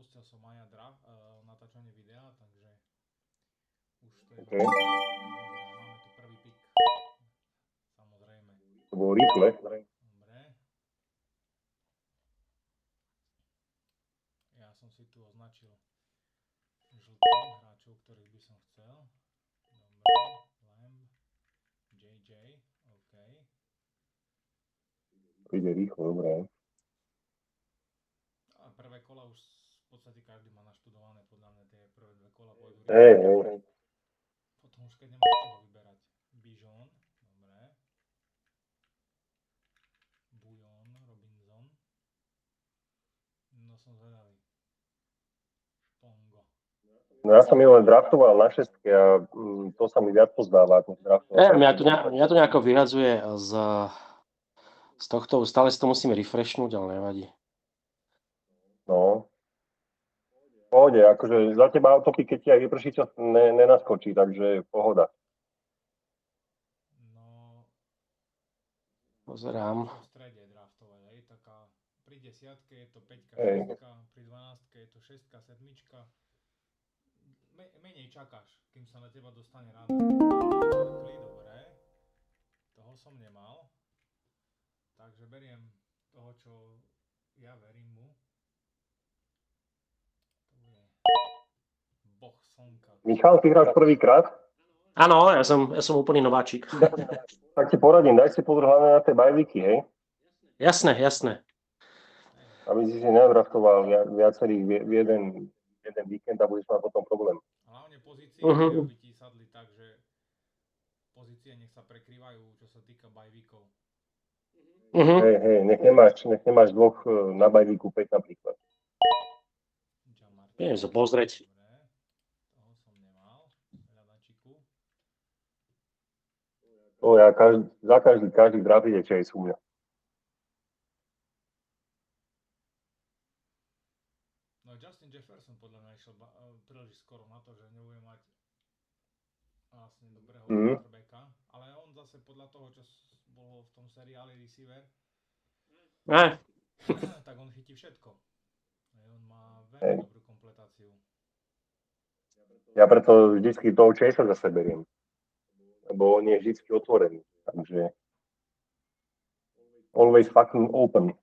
pustil som Maja natáčanie videa, takže už to je Okay. Dobre, máme tu prvý pik. Samozrejme. To bolo rýchle. Dobre. Ja som si tu označil žltých hráčov, ktorých by som chcel. Dobre, Lamb, JJ, OK. Ide rýchlo, dobré. A prvé kola už v podstate každý má naštudované, podľa mňa tie prvé dve kola pôjdu rýchlo. Hej. Potom už keď nemáš čoho vyberať. Bijon, dobre. Bujon, Robinson. No som zvedavý. Špongo. No ja som ju len draftoval na šestke a to sa mi viac pozdáva, ako draftoval. Mňa to nejako vyhadzuje z tohto, stále si to musíme refreshnúť, ale nevadí. No. Pohode, akože za teba autopy, keď ti aj vyprší čas, nenaskočí, takže pohoda. No. Pozerám. V strede draftovať, hej, taká pri 10 je to 5, 6, pri 12 je to 6, 7. Menej čakáš, kým sa na teba dostane ráno. Dobre. Toho som nemal. Takže beriem toho, čo ja verím mu. To je Boh slnka. Michal, ty hráš prvýkrát? Áno, ja som úplný nováčik. Tak ti poradím, daj si pozor hlavne na tie bajvíky, hej? Jasné. Aby si nedraftoval viacerých v jeden víkend a budeš mať potom problém. Hlavne pozície, aby ti sadli tak, že pozície nech sa prekrývajú, čo sa týka bajvíkov. Hej, nech nemáš dvoch na bajvíku 5 napríklad. Idem sa pozrieť. Dobre, toho som nemal. Hľadačiku. Za každý draft ide Chase u mňa. No Justin Jefferson podľa mňa išiel príliš skoro na to, že nebude mať vlastne dobrého quarterbacka, ale on zase podľa toho, čo bolo v tom seriáli receiver, tak on chytí všetko. On má veľmi dobrú kompletáciu. Ja preto vždycky toho Chasea zase beriem, lebo on je vždycky otvorený, takže always fucking open.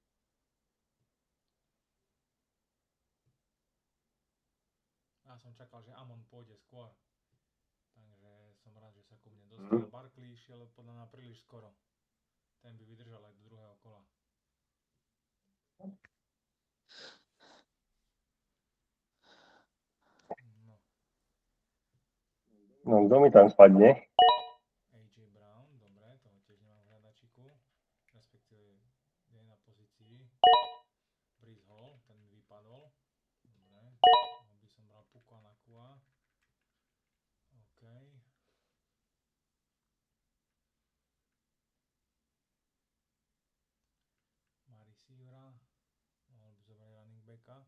Ja som čakal, že Amon pôjde skôr, takže som rád, že sa ku mne dostal. Barkley šiel podľa mňa príliš skoro. Ten by vydržal aj do druhého kola. No, kto mi tam spadne? AJ Brown, dobre, toho tiež nemám v hľadačiku, respektíve je na pozícii. Breeze Hall, ten mi vypadol. Dobre, toho by som bral Puka Nakua. OK. Má receivera, mohol by zobrať running backa.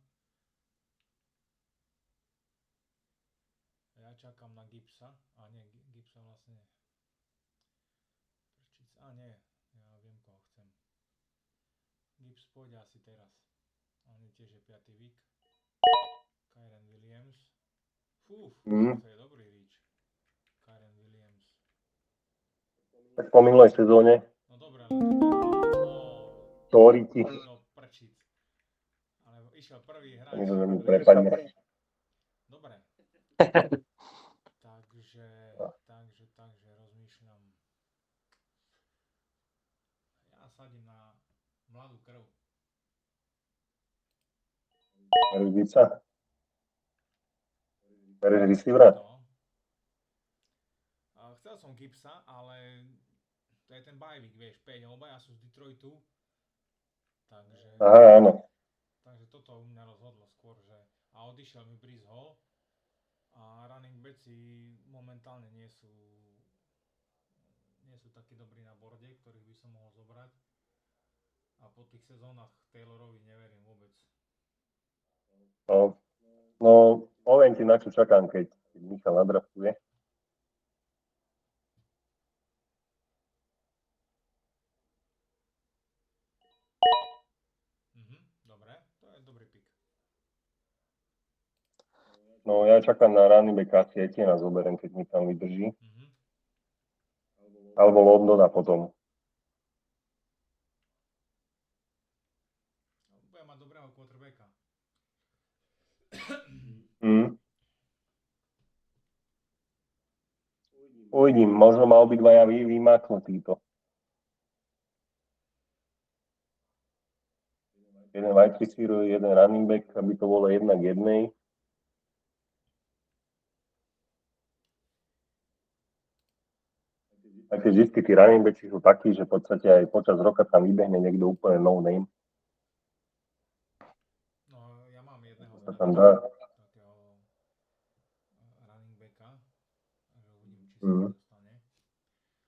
Ja čakám na Gibbsa, a nie, Gibbsa vlastne... nie, ja viem, koho chcem. Gibbs pôjde asi teraz. On je tiež 5. week. Kyren Williams. To je dobrý reach. Kyren Williams. Tak po minulej sezóne. No dobré, Sorry ti. No prčic. Ale išiel prvý hráč. Prepadne. Dobre. Takže rozmýšľam. Ja sadím na mladú krv. Redica? Bereš receivera? No. Chcel som Gibbsa, ale to je ten bajvík, vieš, 5, obaja sú z Detroitu. Takže... Aha, áno. Takže toto u mňa rozhodlo skôr, že... A odišiel mi Breeze Hall. A running backi momentálne nie sú takí dobrí na borde, ktorých by som mohol zobrať. A po tých sezónach Taylorovi neverím vôbec. No, poviem ti, na čo čakám, keď Michal nadraftuje. Dobre, to je dobrý pick. No ja čakám na running backa, asi Etienne zoberiem, keď mi tam vydrží. Mhm. Alebo Londona potom. Bude mať dobrého quarterbacka. Uvidím, možno ma obidvaja vymáknú títo. Jeden wide receiver, jeden running back, aby to bolo 1-1. A keď vždy tí running backi sú takí, že v podstate aj počas roka tam vybehne niekto úplne no name. No, ja mám jedného Sa tam dá. takého running backa, že uvidím, či sa mi dostane.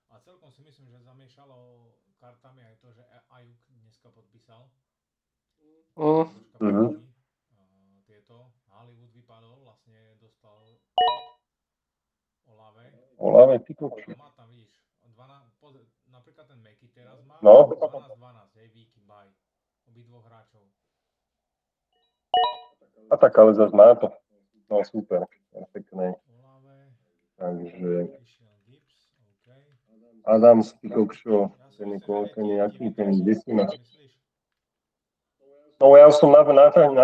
A celkom si myslím, že zamiešalo kartami aj to, že Ayuk dneska podpísal. Troška pribehli. Tieto. Hollywood vypadol, vlastne dostal Olave, ty kokšo. Má tam, vidíš, 12, napríklad ten Meky teraz má No. 12-12, hej, week bye. Obidvoch hráčov. A tak ale zase má to. No super, perfektné. Olave, Takže išiel Gibbs, OK. Adams, ty kokšo, Ja si ten je myslím, ten je že aký, ten je desina. myslíš? No ja už som na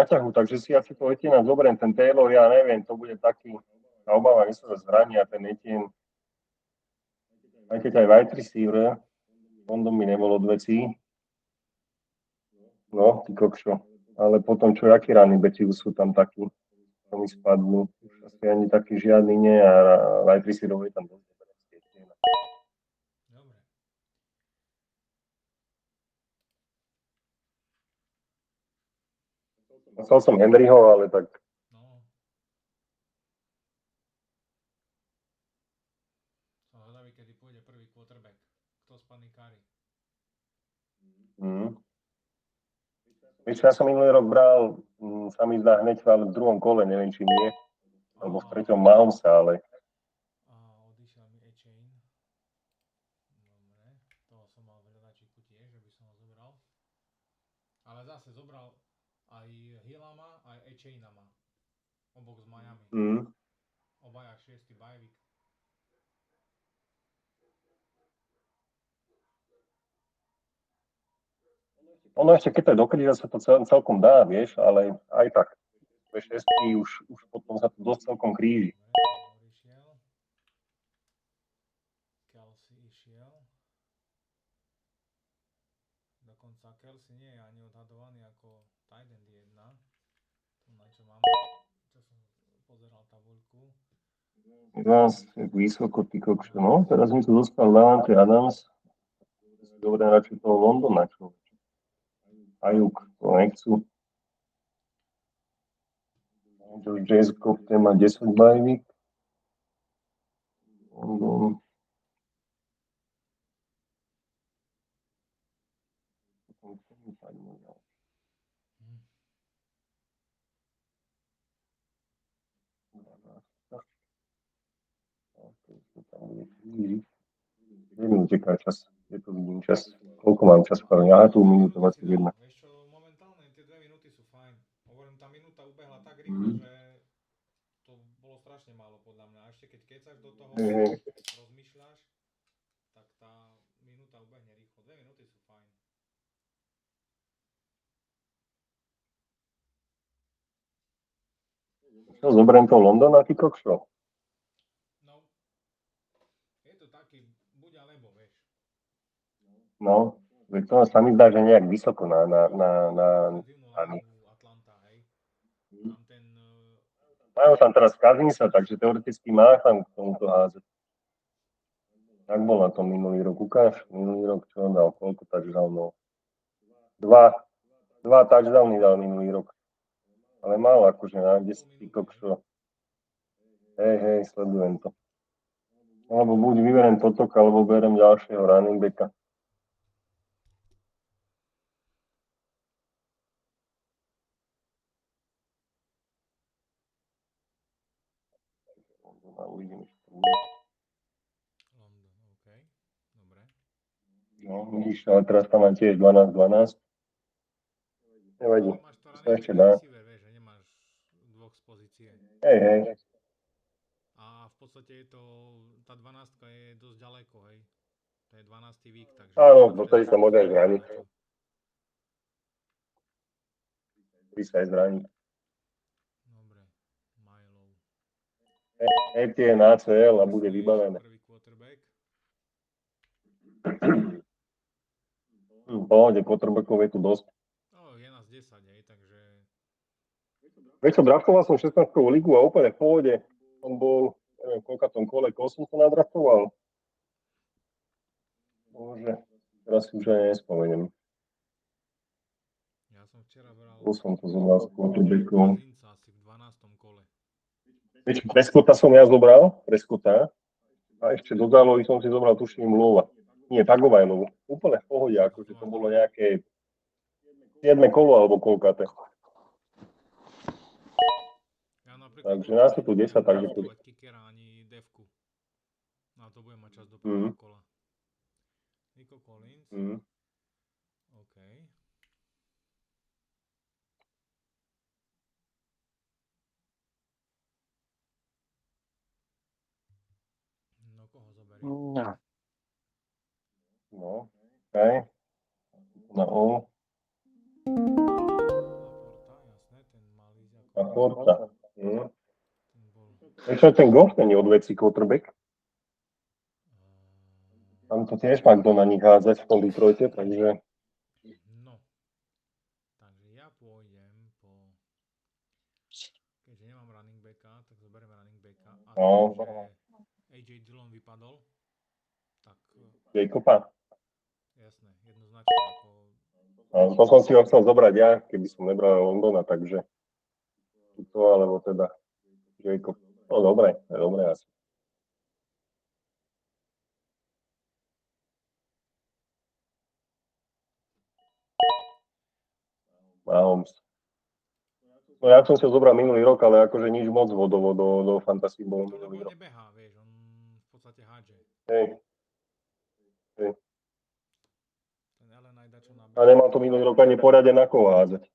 ťahu, takže si asi to Etienne zoberiem. Ten Taylor, ja neviem, to bude taký, tá obava, že sa zraní a ten Etienne, aj keď aj wide receiver, London mi nebol od vecí. No, ty kokšo. Ale potom čo, akí running backi sú tam takí, to mi spadnú. Už asi ani taký žiadny nie a wide receiver je tam dosť. Dobre. Chcel som Henryho, ale tak No. Som hľadavý, kedy pôjde prvý quarterback. Kto spadný Kari? Vieš, ja som minulý rok bral, sa mi zdá hneď, ale v druhom kole, neviem, či nie, alebo v treťom Mahomesa, ale Odišiel mi A-Chain. Dobre, toho som mal v hľadačiku tiež, že by som ho zobral. Ale zase zobral aj Hillama, aj A-Chainama. Oboch z Miami. Obaja 6. bajvik. ono ešte, keď to je do kríža, sa to celkom dá, vieš, ale aj tak. P6 už potom sa to dosť celkom kríži. Dobre, išiel. Kelsey išiel. Dokonca Kelsey nie je ani odhadovaný ako tight end 1. Tu na čo mám, čo som pozeral tabuľku. Vás vysoko, ty kokšo. No, teraz mi tu zostal Davante Adams. Dobre, radšej toho Londona, čo? Ayuk, to nechcú. George Jeskov, ten má 10 bajvík. London. Neviem, uteká čas. Je to vidím čas. Koľko mám čas? Aha, tu minúta 21. Vieš čo, momentálne tie 2 minúty sú fajn. Hovorím, tá minúta ubehla tak rýchlo, že to bolo strašne málo podľa mňa. A ešte keď kecaš do toho, rozmýšľaš, tak tá minúta ubehne rýchlo. 2 minúty sú fajn. Čo, zoberiem toho Londona, ty kokšo? No, je to taký buď alebo, vieš. No, to sa mi zdá, že nejak vysoko na Atlanta, hej. Tam ten... Majú tam teraz Cousinsa, takže teoreticky má tam k tomuto házať. Tak bol na tom minulý rok, ukáž. Minulý rok čo on dal, koľko touchdownov? Dva touchdowny dal minulý rok. Ale mal akože na 10 kokšo. Hej, sledujem to. Alebo buď vyberiem toto, alebo berem ďalšieho running backa. Uvidím, čo to bude. London, OK. Dobre. No, vidíš, ale teraz tam mám tiež 12-12. Nevadí, Ale máš to to sa ešte running dá. receiver, vieš, že nemáš dvoch z pozície. Hej. A v podstate je to, tá 12 je dosť ďaleko, hej. To je 12. vík, takže... Áno, vtedy sa môže aj zraniť. Dačo. Vy sa aj zraní. Dobre, Milo. Etienne ACL a bude Myslíš, vybavené. Prvý quarterback. V pohode, quarterbackov je tu dosť. No, je nás 10, hej, takže... Vieš čo, draftoval som 16. ligu a úplne v pohode. On bol, neviem, koľkatom kole, 8 som nadraftoval. Bože, teraz si už aj nespomeniem. Ja som včera bral... Bol som to zobral s quarterbackom. Kazinca asi v 12. kole. Vieš, Prescotta som ja zobral, Prescotta. A ešte do zálohy som si zobral, tuším, Lova. Nie, Tagovailovu. Úplne v pohode, akože to bolo nejaké 7. kolo alebo koľkaté. Ja napríklad Takže nás je tu 10, takže tu... kickera ani devku. Na to budem mať čas do prvého kola. Nico Collins. OK. No, koho zoberiem? No, OK. Na O. Laporta, jasné, ten malý ako... Laporta. Ten bol... Ešte ten Goff není odveci quarterback. Tam to tiež má kto na nich hádzať v tom Detroite, takže... No. Takže ja pôjdem po... Keďže nemám running backa, tak zoberiem running backa. A No. tým, že AJ Dillon vypadol, tak... Jacoba. Jasné, jednoznačne ako... No, to som si ho chcel zobrať ja, keby som nebral Londona, takže... To, alebo teda... Jacob. No dobre, asi. Mahomes. No ja som si ho zobral minulý rok, ale akože nič moc vodovo do fantasy bol No minulý lebo rok. nebehá, vieš, on v podstate hádže. Hej. Ten Allen aj dačo nabehá. A nemal to minulý rok ani poriadne na koho hádzať.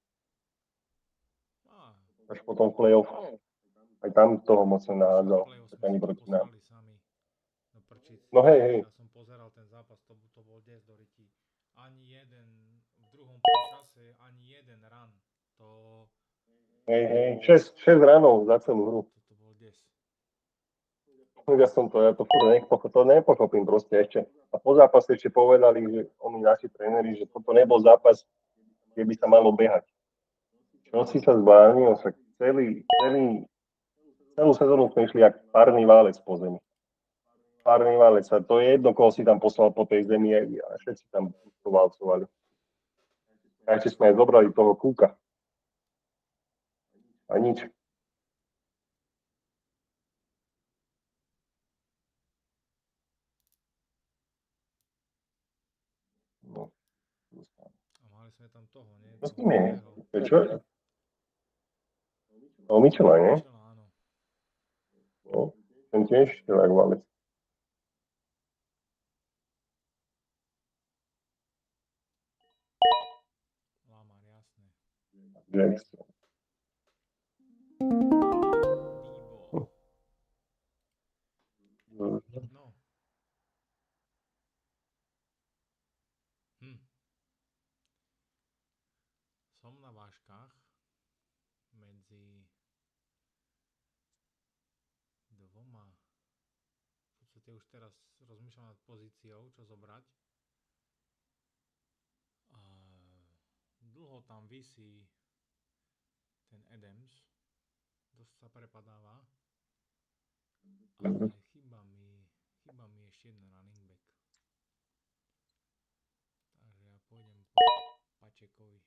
Až potom v play-off. Aj tam toho moc nenahádzal. Tak ani proti nám. No hej. Ja som pozeral ten zápas, to bol des do rytí. Ani jeden v druhom polčase, ani jeden run. To... Hej. 6 ranov za celú hru. To bol des. Ja to nepochopím proste ešte. A po zápase ešte povedali, že oni naši tréneri, že toto nebol zápas, kde by sa malo behať. Čo si sa zbánil, však celú sezónu sme išli jak párny válec po zemi. Párny válec. A to je jedno, koho si tam poslal po tej zemi a všetci tam povalcovali. A ešte sme aj zobrali toho Kúka. A nič. No. A mali sme tam toho, nie? Čo s tým je? Čo? No, Mitchella, Mitchella, nie? áno. No, ten tiež tak válec. Lamar, jasné. Jackson. Debo. No. Som na vážkach medzi dvoma. V podstate už teraz rozmýšľam nad pozíciou, čo zobrať. A dlho tam visí ten Adams. Dosť sa prepadáva. Ale chýba mi ešte jeden running back. Takže ja pôjdem po Pačekovi.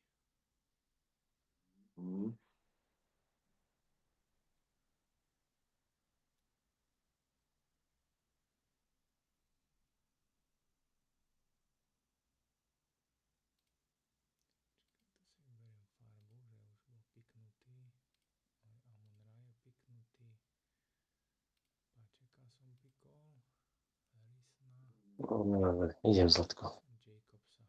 Idem, Zlatko. Jacobsa.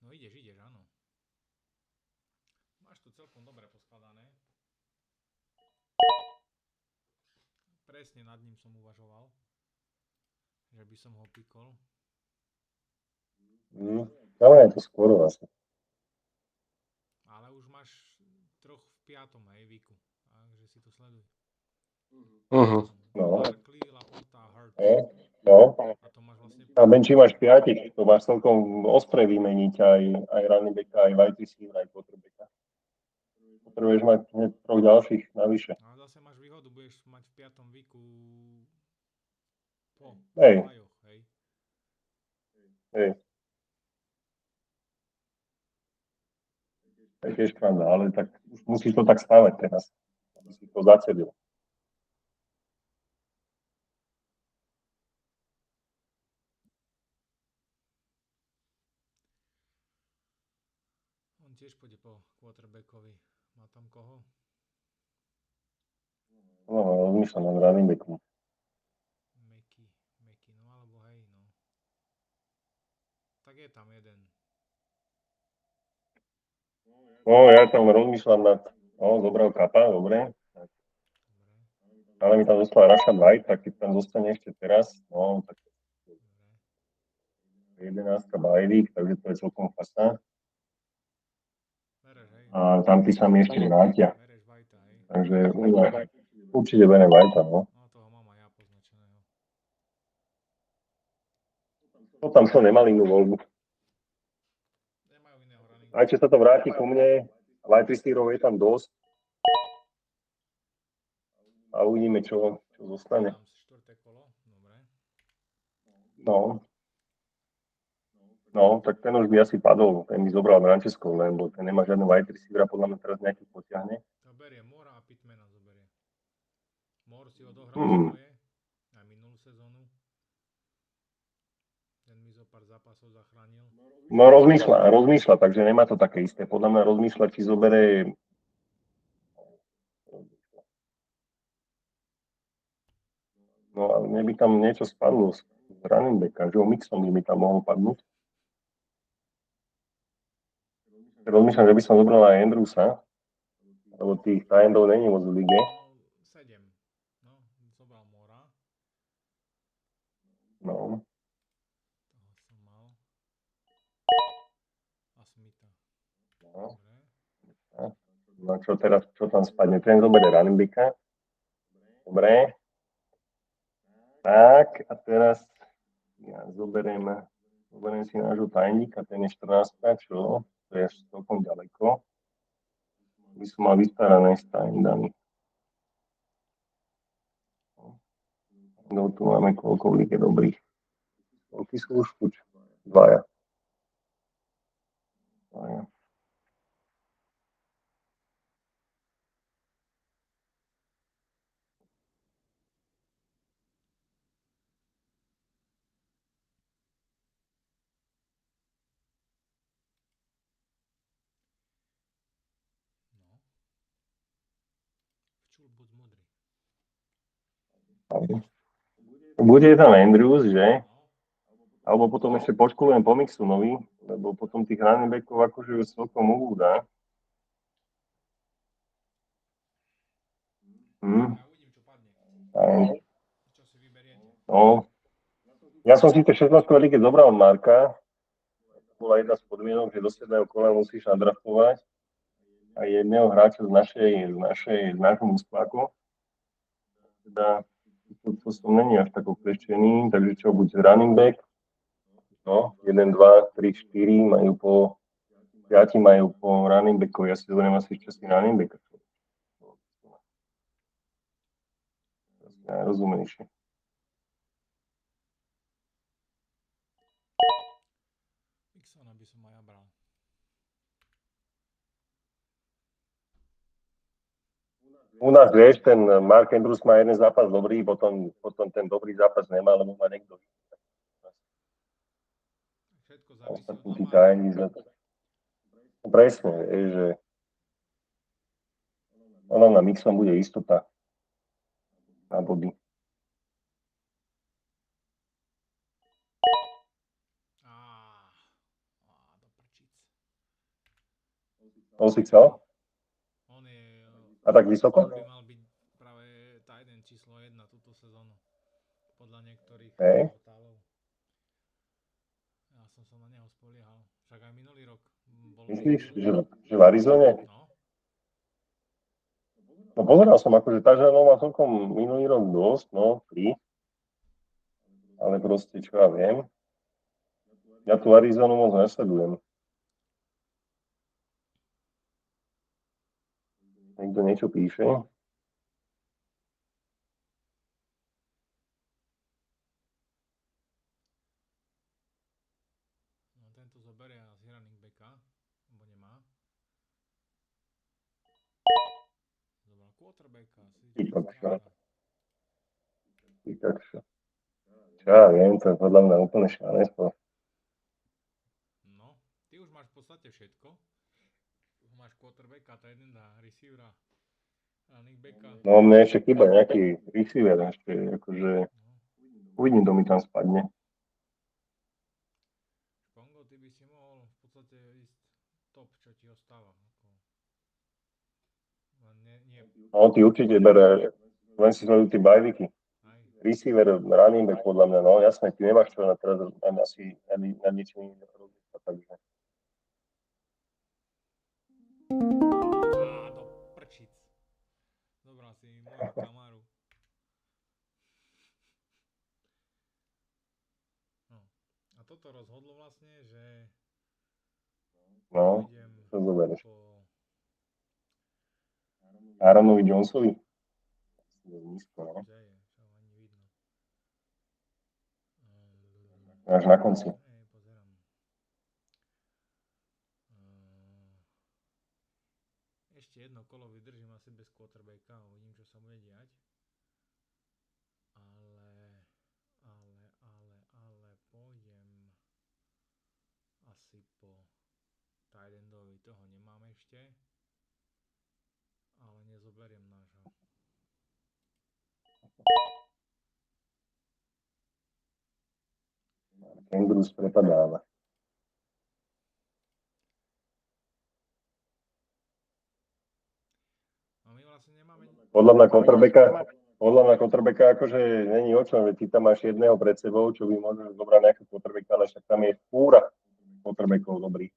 No ideš, áno. Máš tu celkom dobre Presne nad ním som uvažoval, že by som ho pikol. Ale je to skôr vlastne. Ale už máš troch v 5. hej, Viku. Takže si to sleduj. No. Barkley, Laporta a Hurts. No. A to máš vlastne... A benči máš 5, to máš celkom ostre vymeniť aj running backa, aj wide receiver, aj quarterbacka. Potrebuješ mať hneď troch ďalších navyše. A zase máš výhodu, budeš mať v 5. Viku po Hej. bajoch, hej. Hej. To je tiež pravda, ale tak musíš to tak stávať teraz, aby si to zacelil. On tiež pôjde po quarterbackovi. Má tam koho? No, rozmýšľam nad running backom. Meky, no alebo hej, no. Tak je tam jeden. No, ja tam rozmýšľam nad... No, zobral Kapa, dobre. Dobre. Ale mi tam zostal Rashad White, tak keď tam zostane ešte teraz, no, tak Dobre. 11 bajvík, takže to je celkom fasa. Bereš, hej. A tam tí sa mi ešte vrátia. Bereš Whitea, hej. Takže určite berem Whitea, no. No toho mám aj ja poznačeného. To tam čo, nemali inú voľbu. Nemajú iného running. Aj či sa to vráti ku mne, wide receiverov je tam dosť. A uvidíme, čo zostane. Tam 4. kolo, dobre. No, tak ten už by asi padol, ten by zobral Francesco, lebo ten nemá žiadne wide receivera, podľa mňa teraz nejaký potiahne. To berie Mora a Pittmana zoberie. Mor si odohral svoje, aj minulú sezónu. Ten mi zo pár zápasov zachránil. No rozmýšľa, takže nemá to také isté. Podľa mňa rozmýšľa, či zoberie... No ale mne by tam niečo spadlo z running backa, Joe Mixon by mi tam mohol padnúť. Rozmýšľam, že by som zobral aj Andrewsa, lebo tých tight-endov není moc v lige. No, 7. No, zobral Mora. No. Toho som mal. A Smitha. No. Dobre. No čo teraz, čo tam spadne? Ten zoberie running backa. Dobre. Tak, a teraz ja zoberiem si nášho tajníka, ten je 14, čo? To je celkom ďaleko. By som mal vystarané s tajníkami. No tu máme koľko v lige dobrých. Koľky sú už tuč? Dvaja. No. Včul, buď múdry. Bude tam Andrews, že? No. Alebo potom ešte počkulujem po Mixonovi, lebo potom tých running backov akože celkom ubúda. Ja uvidím, čo padne. Čo si vyberiete? No. Ja som si tie 16 lige zobral Marka. To bola jedna z podmienok, že do 7. kola musíš nadraftovať aj jedného hráča z nášho úspáku. Teda to som není až tak okleštený, takže čo, buď running back, no, 1, 2, 3, 4 majú po 5 majú po running backovi, ja si zoberiem asi čestný running back. Najrozumnejšie. Mixona by som aj ja bral. U nás, vieš, ten Mark Andrews má jeden zápas dobrý, potom ten dobrý zápas nemá, lebo má niekto. Všetko závisí od Lamara. Presne, že ono na Mixon bude istota na body. Do prčíc. On si chcel? On je... A tak vysoko? By mal byť podľa niektorých Hej. portálov. Ja som sa na neho spoliehal. Však aj minulý rok bol Myslíš, výborný. že v Arizone? No, No pozeral som, akože touchdownov má celkom minulý rok dosť, no, 3. Ale proste, čo ja viem. Ja tu Arizonu moc nesledujem. Niekto niečo píše. no tento zoberie z running backa, alebo nemá. Zobral quarterbacka, si Ty čo kokšo. sranda. Ty kokšo. Čo ja viem, to je podľa mňa úplne šialenstvo. No, ty už máš v podstate všetko. Už máš quarterbacka, tight enda, receivera, running backa. No mne ešte chýba nejaký receiver, ešte akože No. uvidím, kto mi tam spadne. Špongo, ty by si mohol v podstate ísť top, čo ti ostáva. Ako... Len nie, No ty určite bere, len si sledujú tie bajviky. aj, Receiver, running back podľa mňa, no jasné, ty nemáš čo na teraz asi na ničím iným robiť, takže. do prčic. Zobral si moju kamaru. No. A toto rozhodlo vlastne, že No, pôjdem čo zoberieš? po... Aaronovi Jonesovi? Nízko, no. Kde je? Čo ho ani vidno. Až na konci. Hej, pozerám. Ešte jedno kolo vydržím asi bez quarterbacka a uvidím, čo sa bude diať. Ale pôjdem asi po tight endovi, toho nemám ešte. Ale nezoberiem nášho. Andrews prepadáva. A my vlastne nemáme... Podľa mňa quarterbacka akože není o čom, veď ty tam máš jedného pred sebou, čo by možno zobrať nejaký quarterbacka, ale však tam je fúra quarterbackov dobrý.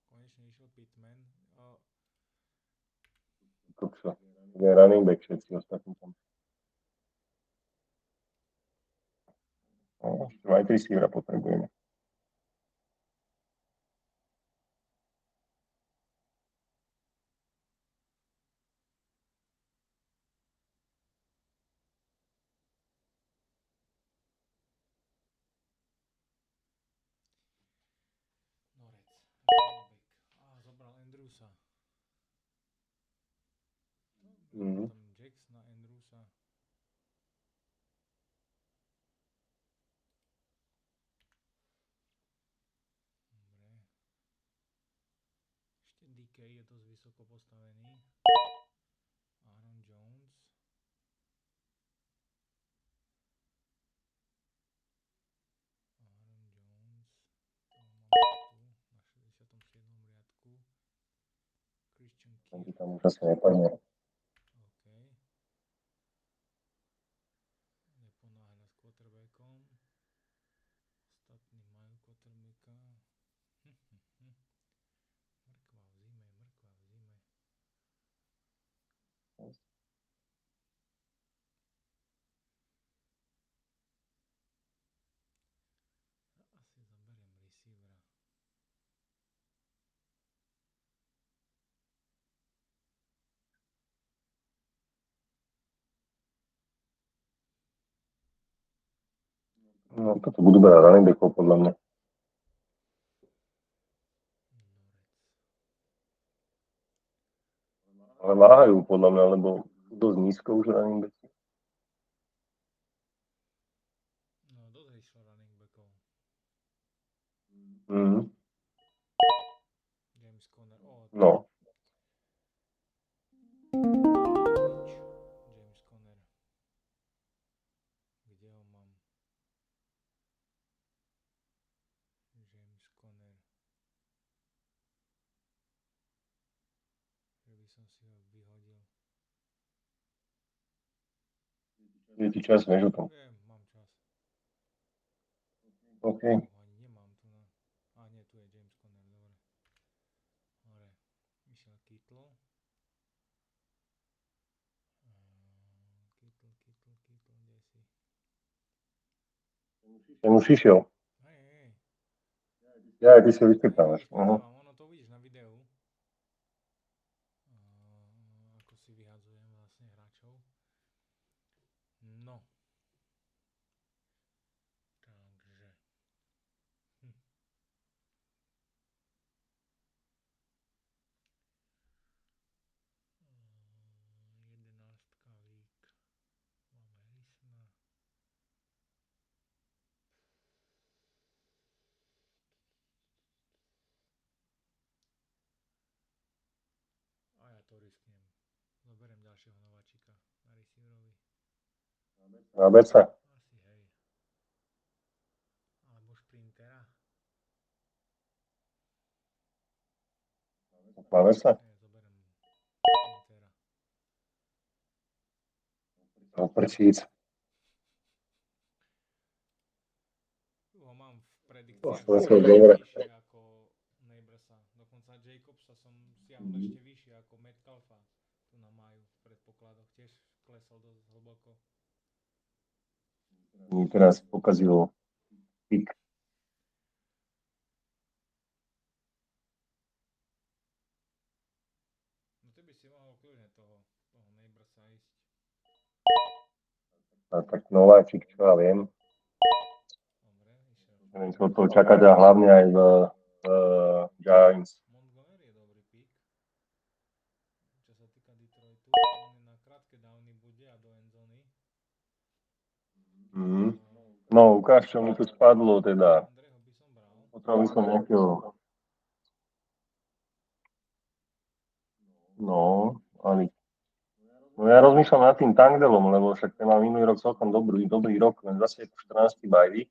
Konečne išiel Pittman. Kokšo. Je running back všetci ostatní tam. No, ešte wide receivera potrebujeme. Norec. Running back. Zobral Andrewsa. Mhm. Tam Jacksona, Andrewsa. Dobre. Ešte DK je dosť vysoko postavený. Aaron Jones. Aaron Jones. To mám tu na 67. riadku. Christian Tam ti Kirk. tam už asi nepadne. OK. Neponáhľa s quarterbackom. Ostatní majú quarterbacka. Mrkva v zime, mrkva v zime. Asi zoberiem receivera. No, toto budú brať running backov podľa mňa. Norec. Ale váhajú podľa mňa, lebo sú dosť nízko už running backy. No, dosť išlo running backov. Mhm. James Conner. No. Nič. James Conner. Kde ho mám? James Conner. Že by som si ho vyhodil. Je ti čas, vieš o tom. Viem, mám čas. OK. Ho ani nemám tu na... A nie, tu je James Conner, dobre. Dobre, išiel Kittle. Kittle, kde si? Ten už išiel. Hej. Ja, ty sa Ja vyškrtávaš. vyškrtávam, ono to uvidíš na videu. Ako si vyhadzujem vlastne hráčov. No. Takže. Hm. Jedenástka lík. Máme Harrisona. A ja to risknem. Zoberiem ďalšieho nováčika na receiverovi. Na Beca. Asi hej. Alebo šprintera. Máme sa? Zoberiem šprintera. Prčíc. Tu ho mám v predikciách To je dobre. vyššie ako Neighborsa. Dokonca Jacobsa som siahol ešte vyššie ako Metcalfa. Tu na majú v predpokladoch. Tiež klesol dosť hlboko. Mi teraz pokazilo pik. No ty by si mohol kľudne toho Neighborsa ísť. A tak nováčik, čo ja viem. Dobre, išiel. Neviem, čo to čakať a hlavne aj v Giants. Montgomery je dobrý pík. Čo sa týka Detroitu, on je na krátke downy bude a do endzony. No, ukáž, čo mi tu spadlo teda. Andreho by som bral. Potreboval som nejakého... No, ale... No ja rozmýšľam nad tým Tandelom, lebo však ten mal minulý rok celkom dobrý rok, len zase je to 14. bajvík.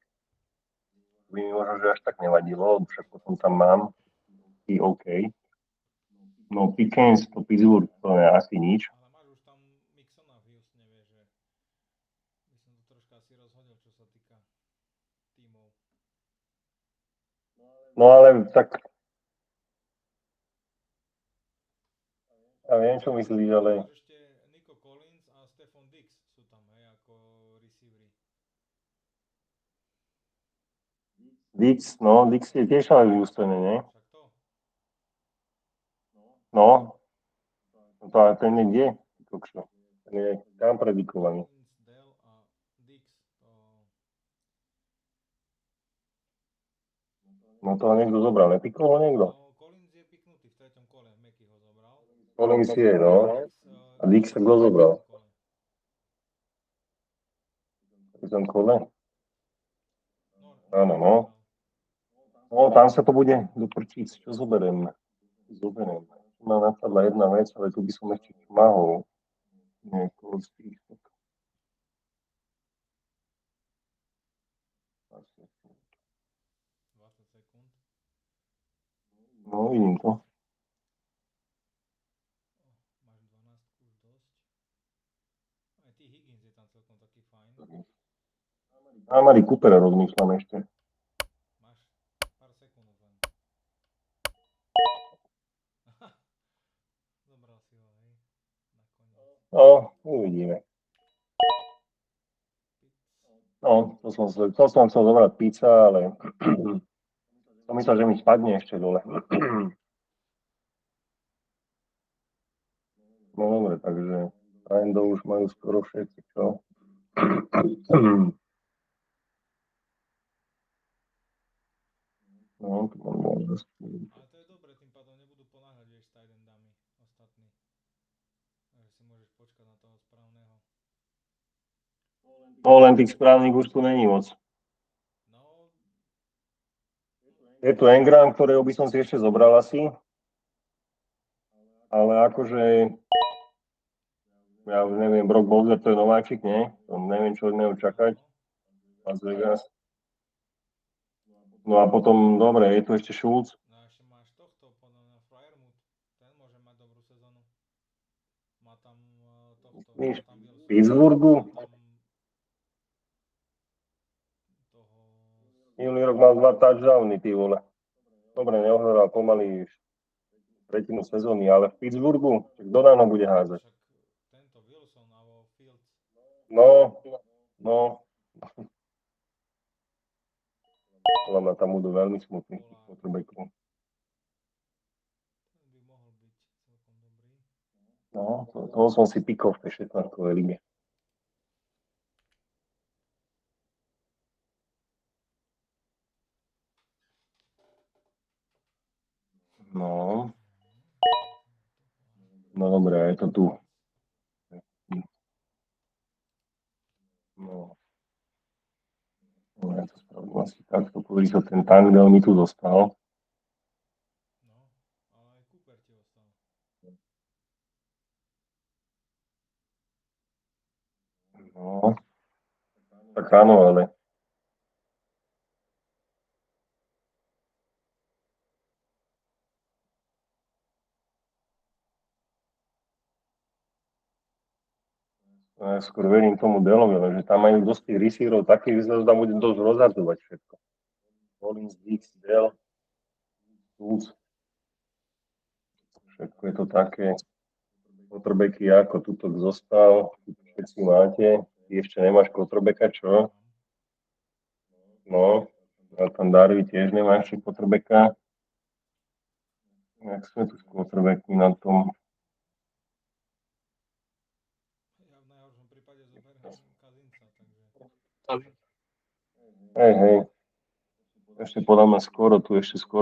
By mi možno, že až tak nevadilo, lebo však potom tam mám i OK. No Pickens, to Pittsburgh, to je asi nič. Ale máš už tam Mixona v Houstone, vieš, že by som to troška asi rozhodil, čo sa týka tímov. No ale tak... Ja viem, čo myslíš, ale... Máš ešte Nico Collins a Stephon Diggs sú tam, hej, ako receivery. Diggs je tiež ale v Houstone, nie? Však to? No. To a ten je kde? Ten je tam predikovaný. Collins, Dell a Diggs. No to niekto zobral, nepikol ho niekto? No, Collins je piknutý v 3. kole, Meky ho zobral. Collins je, no. A Diggs sa kto zobral? V 3. kole? Áno, no. No, tam sa to bude doprčiť. Čo zoberiem? Ma napadla jedna vec, ale tu by som ešte mohol. Niekoho z tých. 20 sekúnd. No, vidím to. Máš 12 už dosť. Aj ty Higgins je tam celkom taký fajn. A Mari Coopera rozmýšľam ešte. Máš pár sekúnd len. Zobral si ho, hej. Nakoniec. No, uvidíme. No, to som chcel zobrať pizza, ale som myslel, že mi spadne ešte dole. No dobre, takže Randov už majú skoro všetci, čo? No, to mám možnosť. Ale to je dobre, tým pádom nebudú ponáhľať, vieš, s tight endami ostatní. Takže si môžeš počkať na toho správneho. No, len tých správnych už tu není moc. No, Je tu Engram, ktorého by som si ešte zobral asi. Ale akože... Ja už neviem, Brock Bowser, to je nováčik, nie? To neviem, čo od neho čakať. Las Vegas. No a potom, dobre, je tu ešte Schultz. no a ešte máš tohto, podľa mňa Fryermuth. Ten môže mať dobrú sezónu. Má tam tohto, Víš, má tam Wilsona, Pittsburghu? má tam Minulý rok mal 2 touchdowny, ty vole. Dobre, neohral pomaly tretinu sezóny, ale v Pittsburghu, kto nám ho bude házať? Však tento Wilson alebo Fields. No. Podľa mňa tam budú veľmi smutní quarterbacku. Ten by mohol byť celkom dobrý. No, toho som si pikol v tej 16-kovej lige. No. No dobre, je to tu. No. Ja to spravím asi takto, kvôli sa ten Tangle mi tu dostal. No, ale aj Cooper ti ostal. No. Tak áno, ale ja skôr verím tomu Dellovi, že tam majú dosť tých receiverov takých, že sa tam bude dosť rozhadzovať všetko. Collins, Dix, Dell, Schultz. Všetko je to také. Quarterbacky ako tuto zostal, všetci máte. Ty ešte nemáš quarterbacka, čo? No, a tam Darby tiež nemá ešte quarterbacka. Jak sme tu s quarterbackmi na tom? Ja v najhoršom prípade zoberiem Kazinca, takže... Hej. Ešte podľa mňa skôr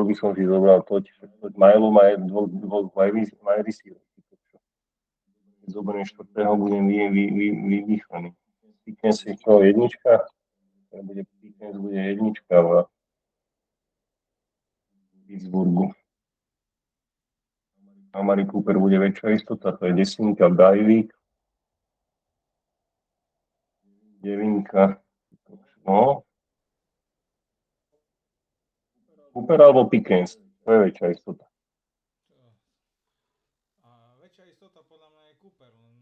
by som si zobral toť Milo má dvoch wide receiverov. Keď zoberiem 4. budem vydýchaný. Pickens je čo, jednička? Pickens bude jednička v Pittsburghu. Amari Cooper bude väčšia istota, to je 10. Dajvík. 9. No. Cooper alebo Pickens, to je väčšia istota. A väčšia istota podľa mňa je Cooper, len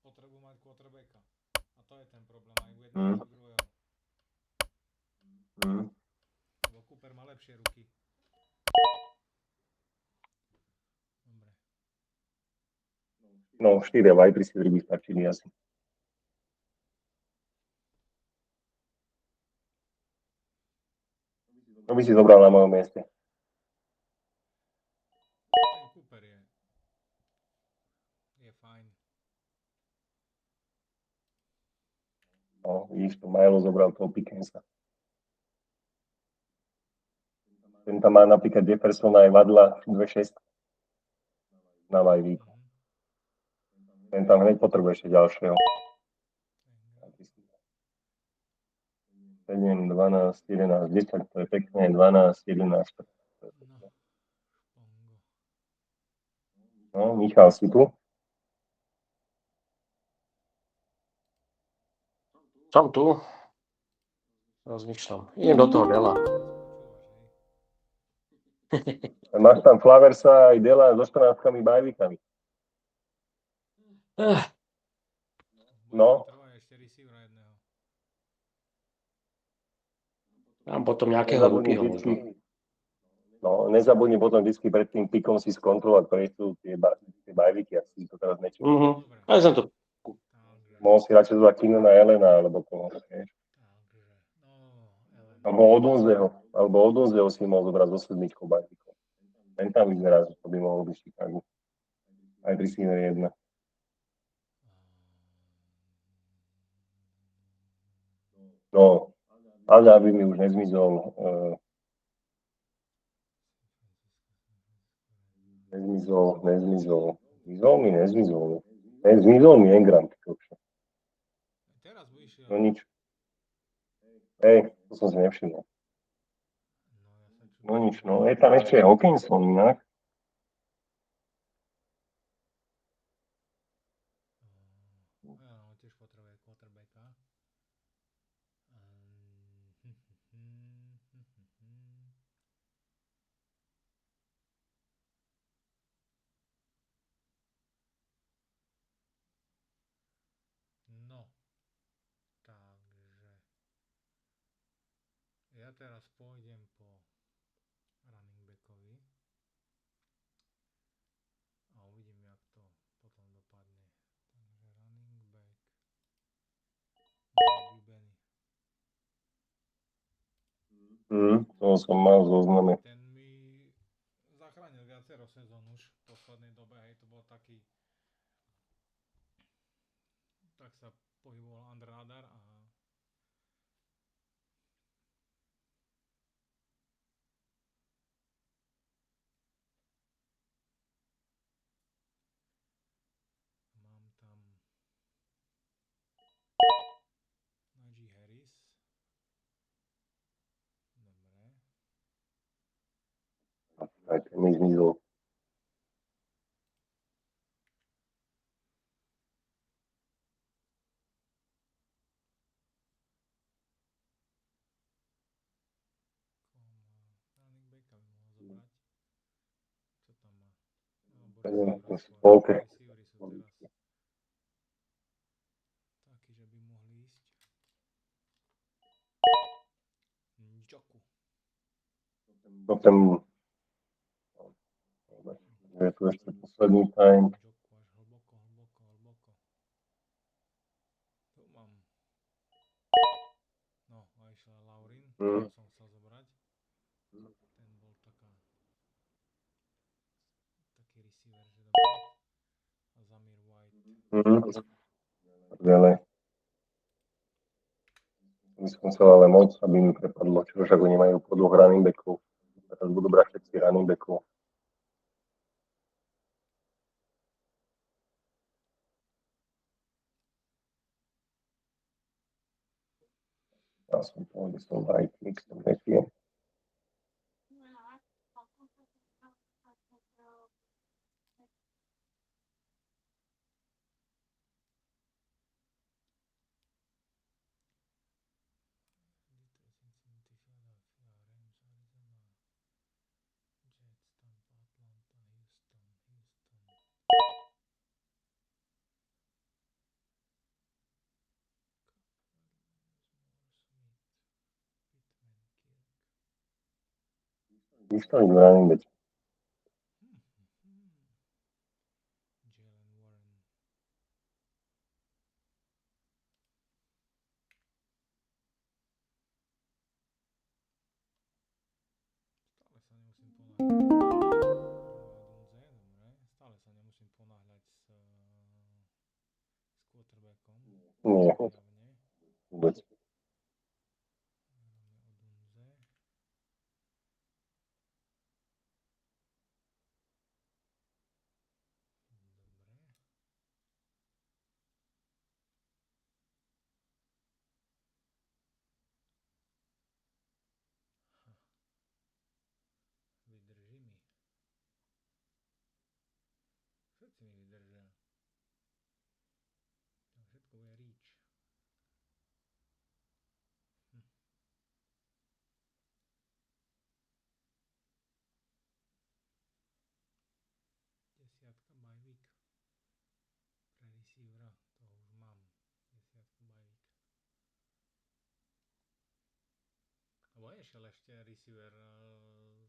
potrebujú mať quarterbacka. A to je ten problém, aj u jedného, aj u druhého. Lebo Cooper má lepšie ruky. Dobre. No, 4 wide receivery by stačili asi. To by si zobral na mojom mieste. Ten Cooper je fajn. No, vidíš, to Milo zobral toho Pickensa. Ten tam má napríklad Jeffersona aj Vadla 2-6 na Vajvíku. Ten tam hneď potrebuje ešte ďalšieho. 7, 12, 11, 10, to je pekné, 12, 11. No, Michal, si tu? Som tu. Rozmýšľam. Idem do toho Dela. Máš tam Flaversa aj Dela so 14 bajvíkami. No. Mám potom nejakého rúpieho možno. No, nezabudni potom vždy pred tým pikom si skontrolovať, ktoré sú tie bajvíky, ak si to teraz nečítal. Ja som to... Mohol si radšej zvať Keenana Elena, alebo koho, vieš. Alebo od Onzeho si mohol zobrať zo sedmičkou bajvíkov. Ten tam vyzerá, že to by mohol byť Chicago. Aj receiver 1. No, ale aby mi už nezmizol Nezmizol mi Engram. No nič. To som si nevšimol. No nič, no. Je tam ešte Hawkinson inak. Tiež potrebuje quarterbacka. No, takže ja teraz pôjdem po running backovi a uvidím, jak to potom dopadne. Takže running back, môj obľúbený. To som mal zozname. Ten mi zachránil viacero sezón už v poslednej dobe, hej, to bol taký, tak sa pohyboval under radar a mám tam Najee Harris. Dobre. Aj ten mi zmizol. Running backa by mohol zobrať. Čo tam má? Alebo Neviem, receivera to skôr. polke. Receivery sú teraz takí, že by mohli ísť. Njoku. Potom je tu ešte posledný time. Njoku až hlboko. Tu mám. No, a išiel Laurin, ktorého som chcel zobrať. Ten bol taký receiver, že dobrý. A Zamir White. Ďalej. My som chcel ale moc, aby mi prepadlo, čo však oni majú po dvoch running backov. Teraz budú brať všetci running backov. Ja som povedal, že som aj mix, som neviem. Detroit, Cincinnati, Philadelphia, Rams, Arizona, Jets, Tampa, Atlanta, Houston. Vyšli running back. Jalen Warren. Stále sa nemusím ponáhľať s quarterbackom. Nie, Javne. vôbec. Hráme Odunze. Dobre. Vydrží mi. Všetci mi vydržia. Tam všetko bude reach. Desiatka bye week. Pre receivera, toho už mám. Desiatku bye week. Lebo nešiel ešte receiver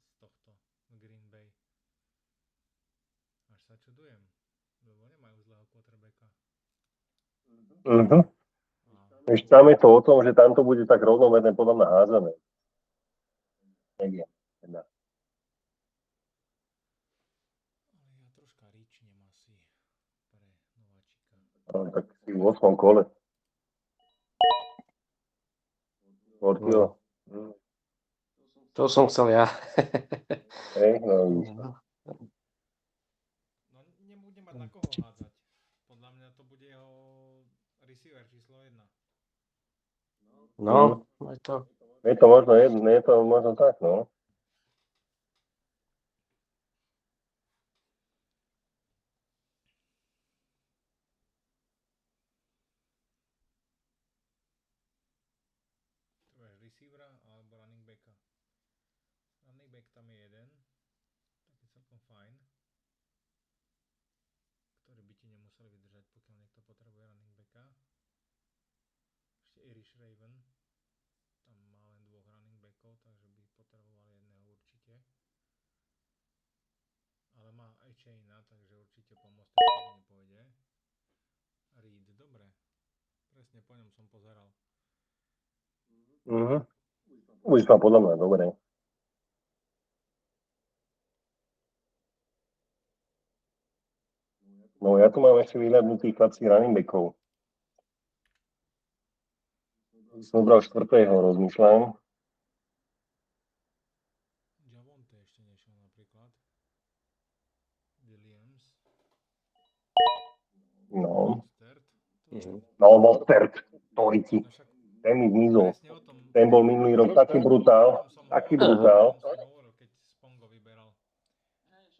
z tohto Green Bay. Až sa čudujem, lebo nemajú zlého quarterbacka. Ešte tam je to o tom, že tam to bude tak rovnomerné podľa mňa házané. Neviem. Teda. Ale ja troška ričnem asi pre nováčika. Ale tak si v 8. kole. Portio. To som chcel ja. Hej, no víš. No nebude mať na koho hádzať. Podľa mňa to bude jeho receiver číslo 1. No, aj to. Je to možno tak, no. Tu máš receivera alebo running backa. Running back tam je jeden, taký celkom fajn, ktorý by ti nemuseli vydržať, pokiaľ niekto potrebuje running backa. Ešte Irish Raven, tam má len 2 running backov. backov, takže by potreboval jedného určite. Ale má aj Chaina, takže určite po Mostertovi nepôjde. Reed, dobre. Presne po ňom som pozeral. Už ma podľa mňa dobre. No ja tu mám ešte vyhľadnutých chlapci running backov. Som bral 4. rozmýšľam. Javonte ešte nešiel napríklad. Williams. No. Mostert. No, Mostert, Toriti. No však Ten mi zmizol. presne o tom. Ten bol minulý rok taký brutál. Taký brutál. O tom som hovoril, keď Spongo vyberal.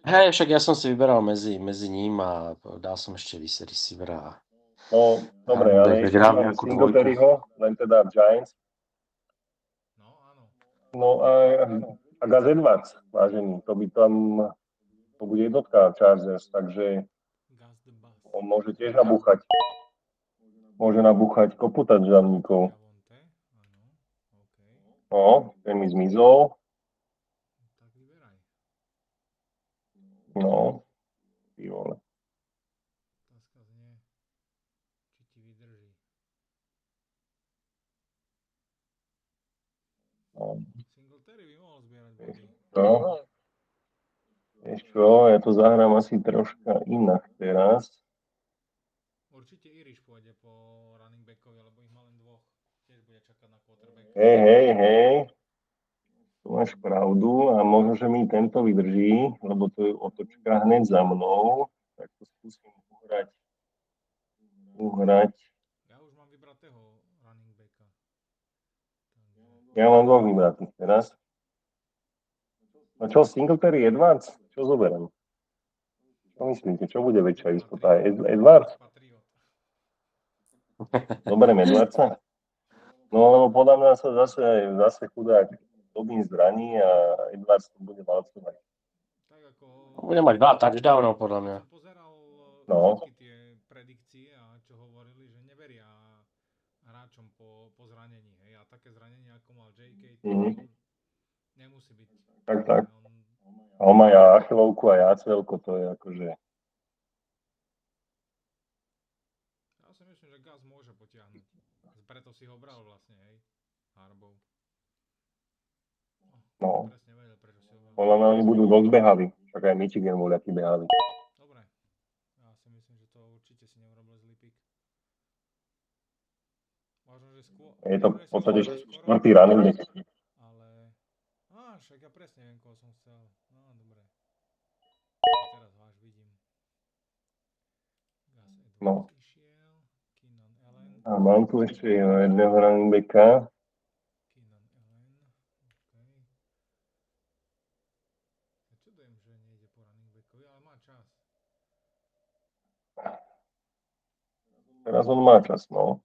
Hej, však ja som si vyberal medzi ním a dal som ešte receivera. No, dobre, ale ešte Hrám mám nejakú Singletaryho, len teda Giants. No, áno. No a Gus Edwards, vážený, to by tam, to bude jednotka Chargers, takže Gus the Bus. on môže tiež nabúchať. Môže nabúchať kopu touchdownníkov. Javonte, áno. OK. No, ten mi zmizol. Tak vyberaj. No, ty vole. Otázka znie, či ti vydrží. No. Singletary by mohol zbierať body. No. Vieš čo, ja to zahrám asi troška inak teraz. Určite Irish pôjde po running backovi, lebo ich má len dvoch. Tiež bude čakať na quarterback. Hej. Tu máš pravdu a možno, že mi tento vydrží, lebo to je otočka hneď za mnou. Tak to skúsim uhrať. Ja už mám vybratého running backa. Takže... Ja mám dvoch vybratých teraz. No čo, Singletary, Edwards? Čo zoberiem? Čo myslíte? Čo bude väčšia istota? Edwards? Patriot. Zoberiem Edwardsa? No, lebo podľa mňa sa zase chudák Dobbins zraní a Edwards to bude valcovať. Tak ako... Bude mať 2 touchdownov, podľa mňa. Som pozeral No. všetky tie predikcie a čo hovorili, že neveria hráčom po zranení. Hej. A také zranenie, ako mal J.K., to nemusí byť. Tak. A on má achilovku a ACL-ko, to je akože... Ja si myslím, že Gus môže potiahnuť. Preto si ho bral vlastne, hej. Harbov. No. Presne vedel, prečo si ho bral. Podľa mňa oni budú dosť behaví. Však aj Michigan bol aký behavý. Dobre. Ja si myslím, že to určite si neurobil zlý pik. Možno, že skôr... Je to v podstate skoro, štvrtý running back. ale... však ja presne viem, koho som chcel. No, dobre. Teraz ho až vidím. Gus Edwards No. išiel. Keenan Allen. A mám tu ešte jedného running backa. Keenan Allen. OK. Ja čudujem, že nejde po running backovi, ale má čas. Teraz on má čas, no.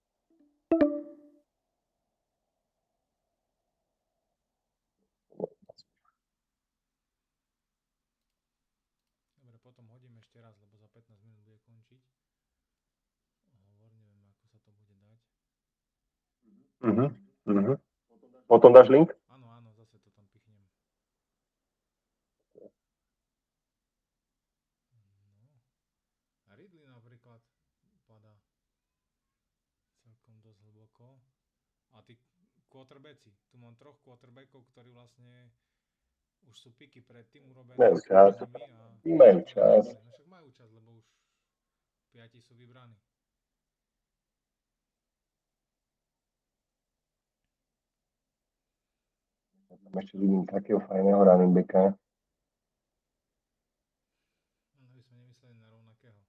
Dobre, potom hodím ešte raz, lebo za 15 minút bude končiť. Neviem, ako sa to bude dať. Potom dáš link? Áno, zase to tam pichnem. No. A Ridley napríklad padá celkom dosť hlboko. A tí quarterbacki. Tu mám 3 quarterbackov, ktorí vlastne už sú piky predtým urobené. Majú čas. Majú čas. No však majú čas, lebo už 5 sú vybraní. Tam ešte vidím takého fajného running backa. No by sme nemysleli na rovnakého.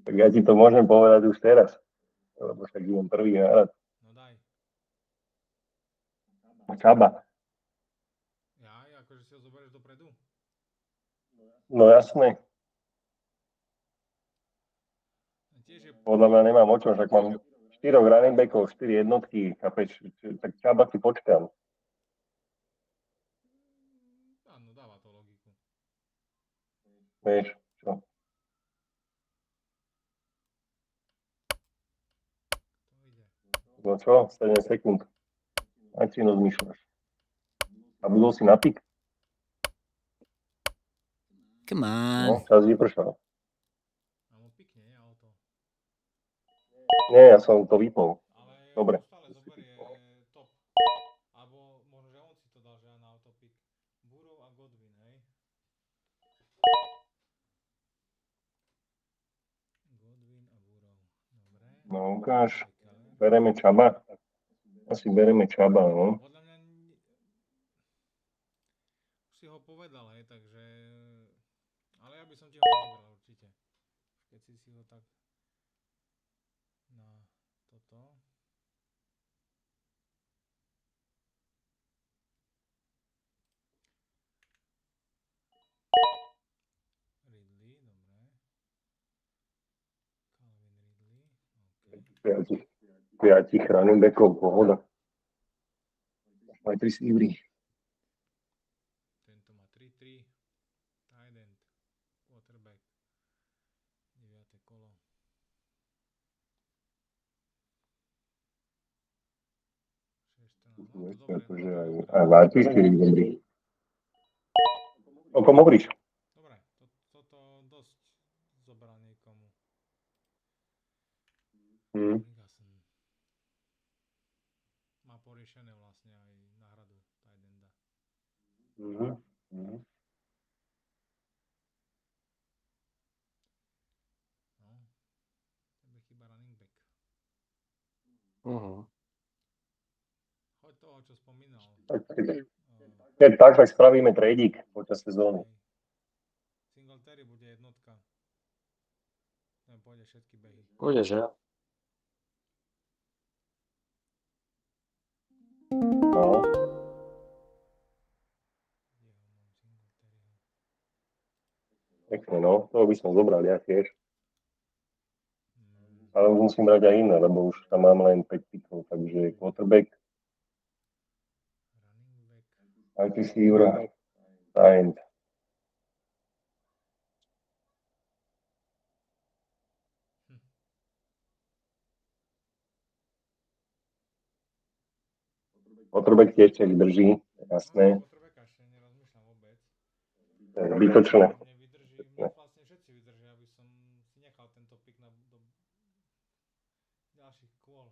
Tak ja ti to môžem povedať už teraz. Lebo však idem prvý hrať. No daj. Čaba. Akože si ho zoberieš dopredu? No jasné. Podľa mňa nemám o čom, však mám 4 running backov, 4 jednotky, chápeš, tak Čaba si počkám. Áno, dáva to logiku. Vieš, čo? To ide. No čo, 7 sekúnd. Ať si rozmýšľaš. A budol si na pik? Come No, on. čas vypršal. A mu pikne, nie auto. Nie, ja som to vypol. Ale Dobre. on stále zoberie top. Alebo možno, že on si to dal, že ja na autopik. Burrow a Godwin, hej? Godwin a Burrow. Dobre. No, ukáž. Pekale. Bereme Čaba. Asi bereme Čaba, no. Podľa mňa už si ho povedal, hej, takže... Ale ja by som ti ho nezobral určite. Keď si ho tak na toto. Ridley, dobre. Calvin Ridley, OK. 5 running backov, pohoda. Aj 3 receivery. Tento má 3-3. Tight end. Quarterback. 9. kolo. 6-14. No to dobre. Akože No, to aj dobre. Várty 4 dobrý. O kom hovoríš? Dobre, toto dosť zobral niekomu. Ligason. Má poriešené vlastne aj náhradu tight enda. No, tebe chýba running back. Choď toho, čo spomínal. Keď tak spravíme tradík počas sezóny. Singletary bude jednotka. Ten pôjde všetky behy. Pôjde, že? No. Jeho mám Singletaryho. Pekne, no. Toho by som zobral ja tiež. Mm, Ale už musím brať aj iné, lebo už tam mám len 5 pikov, takže quarterback, running back. aj receiver, tight end. Quarterback tiež ček drží, jasné. Quarterbacka ešte nerozmýšľam vôbec. To je zbytočné. Mne vydrží, mne vlastne všetci vydržia, aby som si nechal tento pik na do ďalších kôl.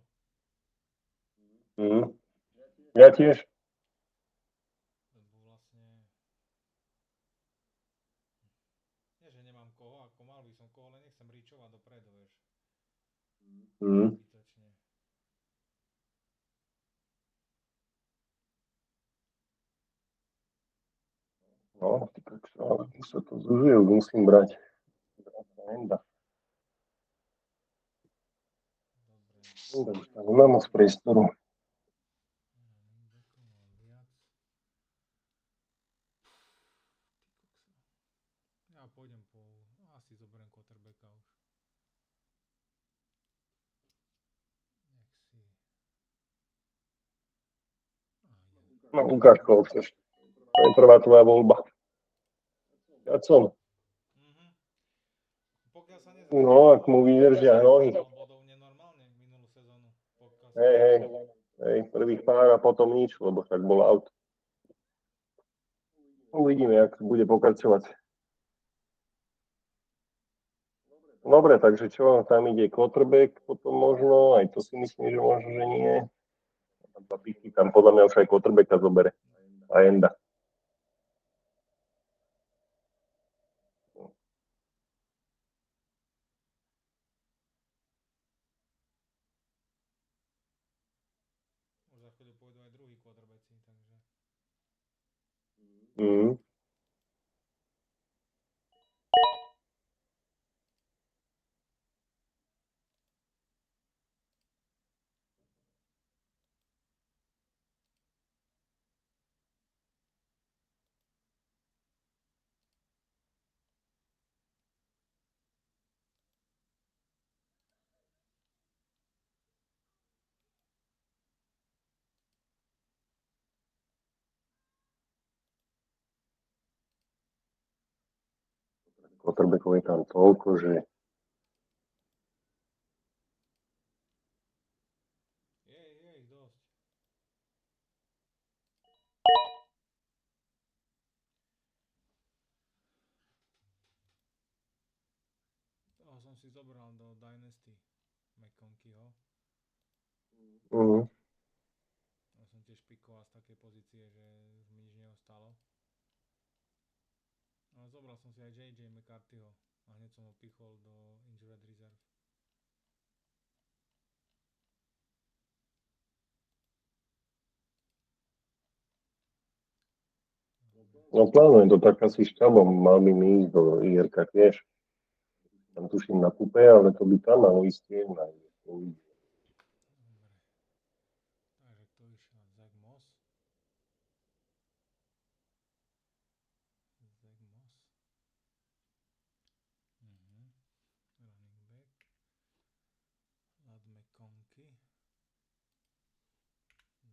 Ja tiež. Lebo vlastne... Nie, že nemám koho, ako mal by som koho, ale nechcem ríčovať dopredu, vieš. Zbytočne. No, tak sa to zužuje, už musím brať. Dobre. Nemám moc priestoru. Running backov mám viac. Ja pôjdem po... Asi zoberiem quarterbacka už. Nech si... No, ukáž, koho chceš. To je prvá tvoja voľba. Jacon. Pokiaľ sa nezraní, No, ak mu vydržia nohy. mal bodov nenormálne minulú sezónu. Hej, prvých pár a potom nič, lebo však bol out. Uvidíme, jak bude pokračovať. Dobre, takže čo, tam ide quarterback, potom možno, aj to si myslím, že možno, že nie. Tam podľa mňa už aj quarterbacka zobere. A enda. Už za chvíľu pôjdu aj druhí quarterbacki, takže... Quarterbackov je tam toľko, že Je ich dosť. som si zobral do Dynasty McConkeyho. Mhm. Ja som tiež pikoval z takej pozície, že už mi nič neostalo. Ale zobral som si aj JJ McCarthyho a hneď som ho pichol do Injured Reserve. No plánujem to tak asi šťabom, mal by mi ísť do IRK tiež. Tam tuším na pupe, ale to by tam malo ísť tiež na IRK. Dobre. Takže kto išiel? Zach Moss. Zach Moss. Running back. Lad McConkey.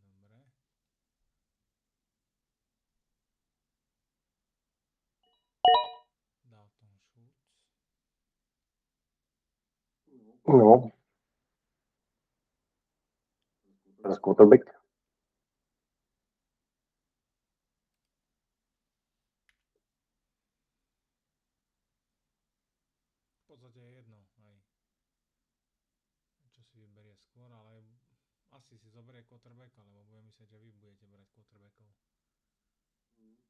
Dobre. Dalton Schultz. No. Teraz quarterback. V podstate je jedno, aj čo si vyberie skôr, ale asi si zoberie quarterbacka, lebo budem myslieť, že vy budete brať quarterbackov.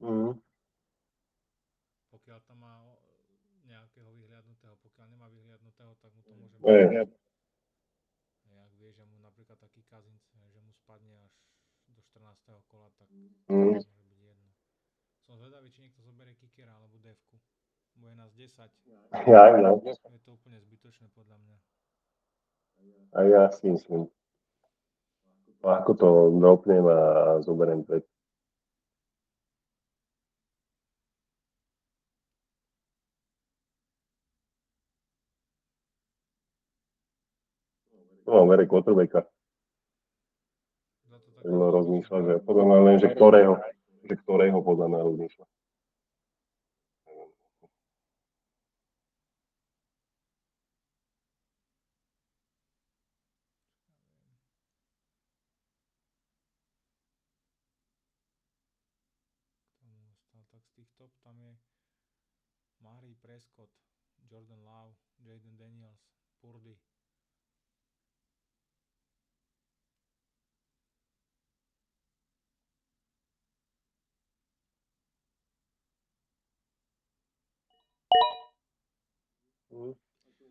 Mhm. Pokiaľ tam má nejakého vyhliadnutého, pokiaľ nemá vyhliadnutého, tak mu to môže byť. Hej. A ak vie, že mu napríklad taký Cousins, že mu spadne až do 14. kola, tak Mhm. môže byť jedno. Som zvedavý, či niekto zoberie kickera alebo devku. Bude nás 10. Ja, no. Je to úplne zbytočné podľa mňa. A ja si myslím. Ako to dropnem a zoberiem pred. No, vere quarterbacka. Za to tak Rozmýšľa, že podľa mňa len, že ktorého podľa mňa rozmýšľa. K tomu ostal. Tak z tých top tam je Mari Prescott, Jordan Love, Jaden Daniels, Purdy.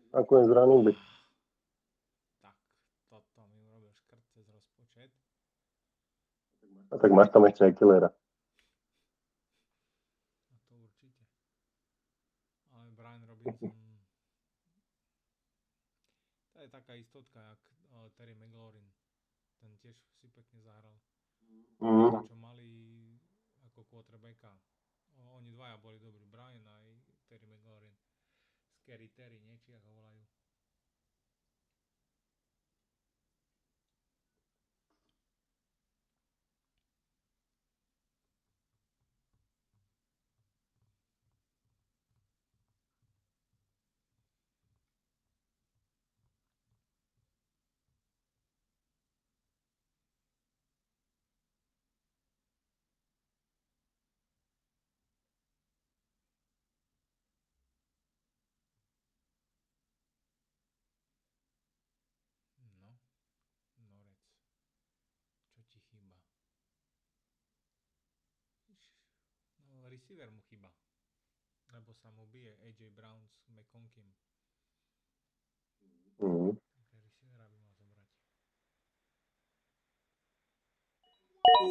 Ako je z running back. Tak, toto mi urobil škrt cez rozpočet. A tak máš tam ešte aj killera. A to určite. Ale Brian Robinson, to je taká istotka, jak Terry McLaurin. Ten tiež si pekne zahral. Mhm. To, čo mali ako quarterbacka. Oni dvaja boli dobrí, Brian aj Terry McLaurin. Scary Terry, nie? Či ako ho volajú. No, Norec. Čo ti chýba? No, receiver mu chýba. Lebo sa mu bije AJ Brown s McConkeym. Mhm. Takže receivera by mal zobrať.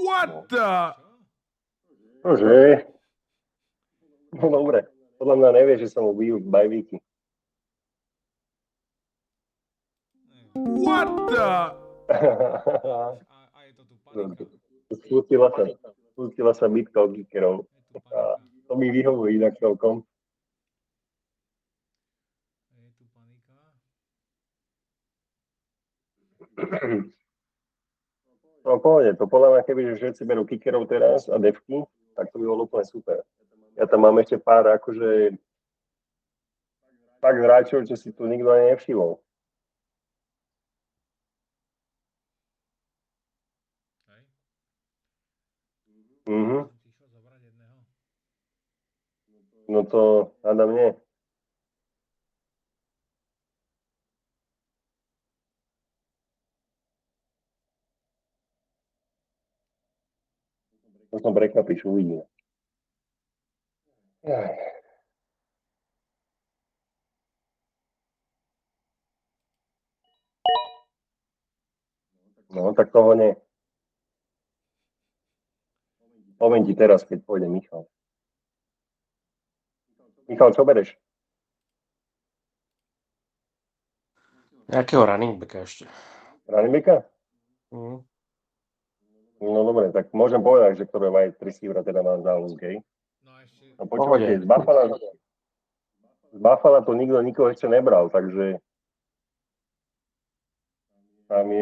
What the? Čo? Čože? No dobre. Podľa mňa nevie, že sa mu bijú bajvíky. Neviem. What the? A je to tu panika. Spustila sa bitka o kickerov. Je tu panika. To mi vyhovuje inak celkom. Je tu panika. No pohode, to podľa mňa, keby všetci berú kickerov teraz a devky, tak to by bolo úplne super. Ja tam mám ešte pár akože tak hráčov, čo si tu nikto ani nevšimol. Hej. Mhm. Som ti išiel zobrať jedného. No to hádam nie. Možno prekvapíš, uvidíme. Jaj. No, tak toho nie. Poviem ti teraz, keď pôjde Michal. Michal, čo bereš? Nejakého running backa ešte. Runningbacka? Mhm. No dobre, tak môžem povedať, že ktoré wide receivera teda mám záľusk, hej? No a ešte... No počúvajte, z Buffalo to nikto nikoho ešte nebral, takže tam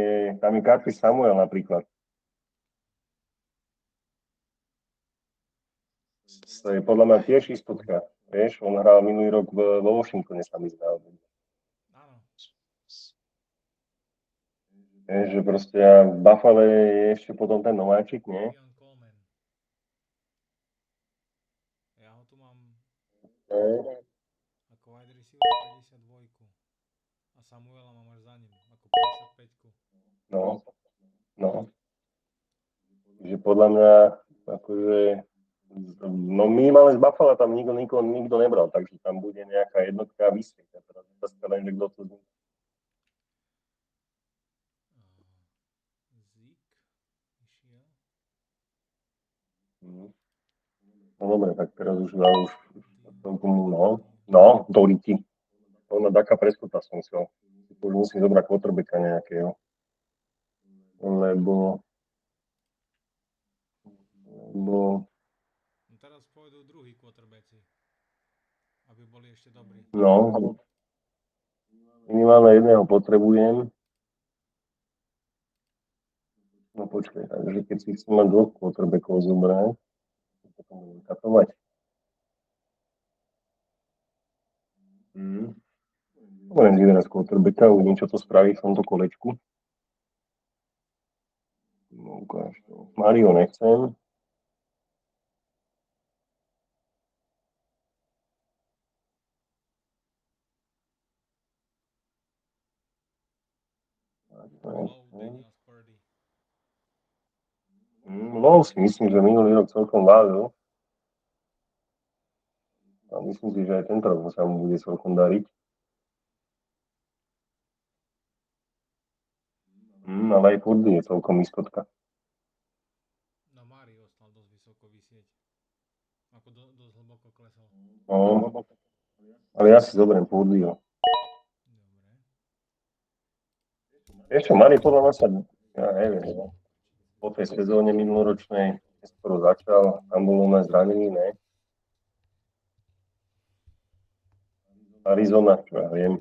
je Curtis Samuel napríklad. To je podľa mňa tiež istotka. Vieš, on hral minulý rok vo Washingtone, sa mi zdá. Áno. Vieš, že proste v Buffalo je ešte potom ten nováčik, nie? Ian Coleman. Ja ho tu mám ako wide receiver 52. A Samuela mám až za ním, ako 55. No. Že podľa mňa, akože, no minimálne z Buffalo tam nikto nebral, takže tam bude nejaká jednotka vysieť. A teraz sa len, že kto to znie. Zeke išiel. No dobre, tak teraz už Doriti. Ona taká preskutá som chcel. Už musím zobrať quarterbacka nejakého. Lebo No teraz pôjdu druhý quarterbacki, aby boli ešte dobrí. no, minimálne jedného potrebujem. No počkaj, takže keď si chcem mať dvoch quarterbackov zobrať, potom budem katovať. Budem vyberať quarterbacka, uvidím, čo to spraví v tomto kolečku. No ukáž to. Mario nechcem. Daniel Purdy. Low si myslím, že minulý rok celkom vážil. A myslím si, že aj tento rok sa mu bude celkom dariť. Ale aj Purdy je celkom istotka. No Mario ostal dosť vysoko vysieť. Ako dosť hlboko klesol. No, ale ja si zoberiem Purdyho. Dobre. Ešte Mario podľa mňa sa, ja neviem, no. Po tej sezóne minuloročnej, skoro začal, tam bol na zranený, ne? Arizona, čo ja viem.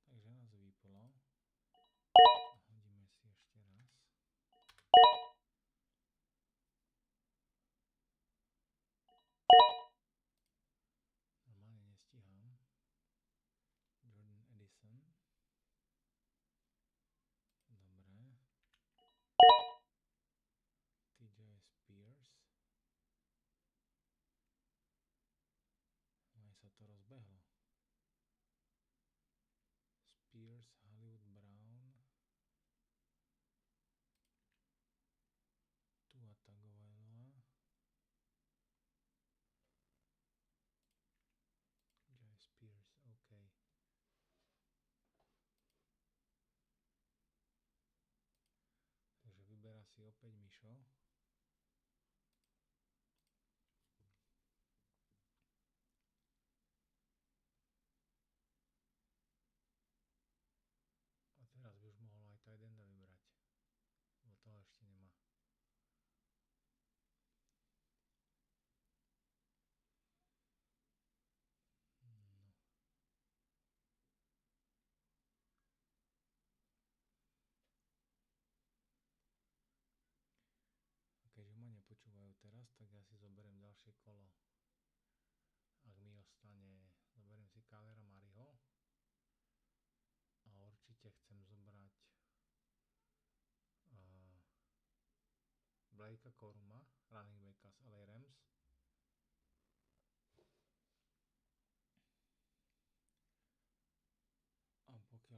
Takže nás vyplo. Hodíme si ešte raz. Normálne nestíham. Jordan Edison. Dobre. TJ Spears. Aj sa to rozbehlo. Spears, Hollywood Brown. Tua Tagovailoa. TJ Spears, OK. Takže vyberá si opäť Mišo. A teraz by už mohol aj tight enda vybrať. Lebo toho ešte nemá. A keďže ma nepočúvajú teraz, tak ja si zoberiem ďalšie kolo. Ak mi ostane, zoberiem si Kylera Mariho. A určite chcem zobrať Blakea Coruma, running backa z LA Rams.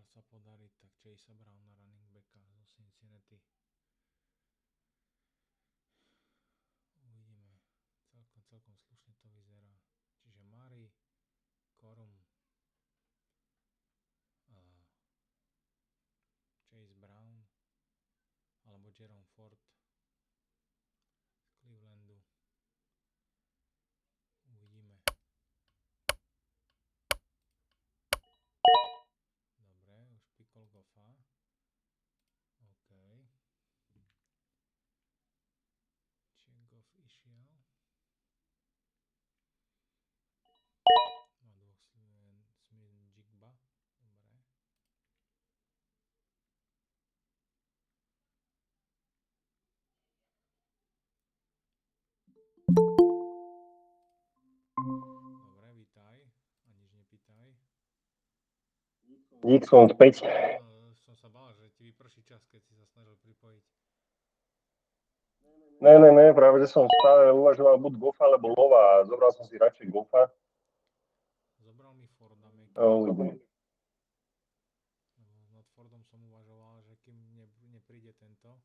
sa podariť, tak Chase Brown na running backa zo Cincinnati. Uvidíme. Celkom slušne to vyzerá. Čiže Murray, Corum, Chase Brown alebo Jerome Ford z Clevelandu. Uvidíme. Dobre, už pikol Goffa. OK. Čiže Goff išiel. Má dvoch Smith Jigba. Dobre. Dobre, vítaj. A nič nepýtaj. Dík som späť. Som sa bál, že ti vyprší čas, keď si sa snažil pripojiť. Ne, práve, že som stále uvažoval buď Goffa alebo Lova a zobral som si radšej Goffa. Zobral mi Forda Mac. Uvidím. Nad Fordom som uvažoval, že kým nepríde tento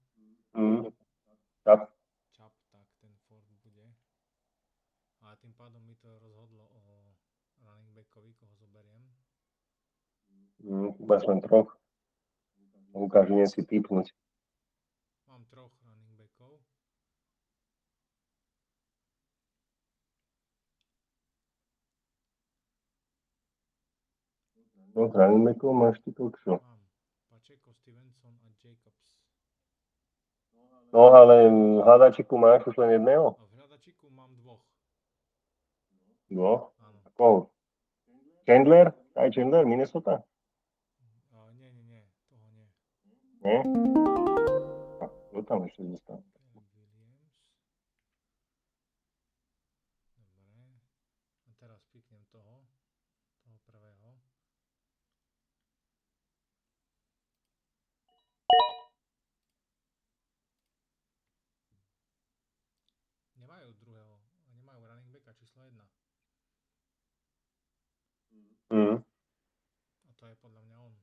Tak. Chubb, tak ten Ford bude. A tým pádom mi to rozhodlo o running backovi, koho zoberiem. Máš len troch. Lukáš, nie si tipnúť. Mám troch running backov. No, running backov máš ty čo? Mám Pacheco, Stevenson a Jacobs. No, ale v hľadačiku máš už len jedného? A v hľadačiku mám dvoch. No, Áno. koho? Chandler? Aj Chandler, Minnesota? Nie, toho nie. Nie? A kto tam ešte zostal? Caleb Williams. Dobre. A teraz piknem toho prvého. Nemajú druhého, nemajú running backa číslo 1. A to je podľa mňa on.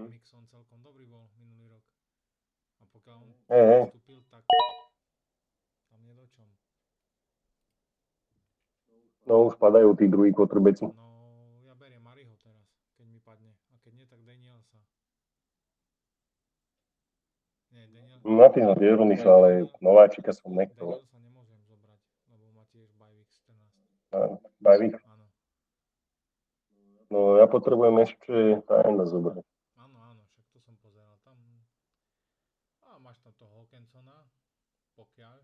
Mixon celkom dobrý bol minulý rok. A pokiaľ on vstúpil, tak tam nie do čom. No, už padajú tí druhí quarterbacki. No, ja beriem Mariho teraz, keď mi padne. A keď nie, tak Danielsa. Nie, Na tým som tiež rozmýšľal, ale nováčika som nechcel. Danielsa nemôžem zobrať, lebo má tiež bye week 14. Bye week? Áno. No, ja potrebujem ešte Tyrenda zobrať. Áno, však to som pozeral. Tam... A máš tam toho Hawkinsona, pokiaľ.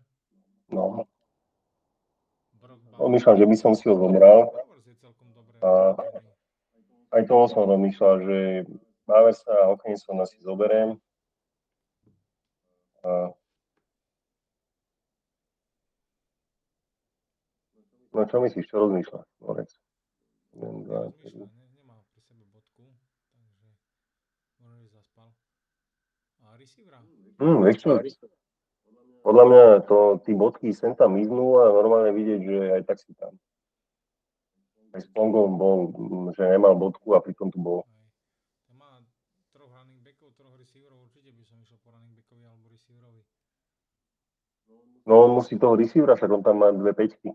No. Brock Rozmýšľam, že by som si ho zobral. Bowers je celkom dobre. Aj toho som rozmýšľal, že Bowersa a Hawkinsona si zoberiem. No čo myslíš, čo rozmýšľaš, Borec? Nemá pri sebe bodku, takže možno, že zaspal. A receivera? Vieš čo? Podľa mňa tí bodky sem tam miznú a normálne vidieť, že aj tak si tam. Aj s Pongom bol, že nemal bodku a pritom tu bol. To má troch running backov, troch receiverov, určite by som išiel po running backovi alebo receiverovi. No on musí toho receivera, však on tam má 2 peťky.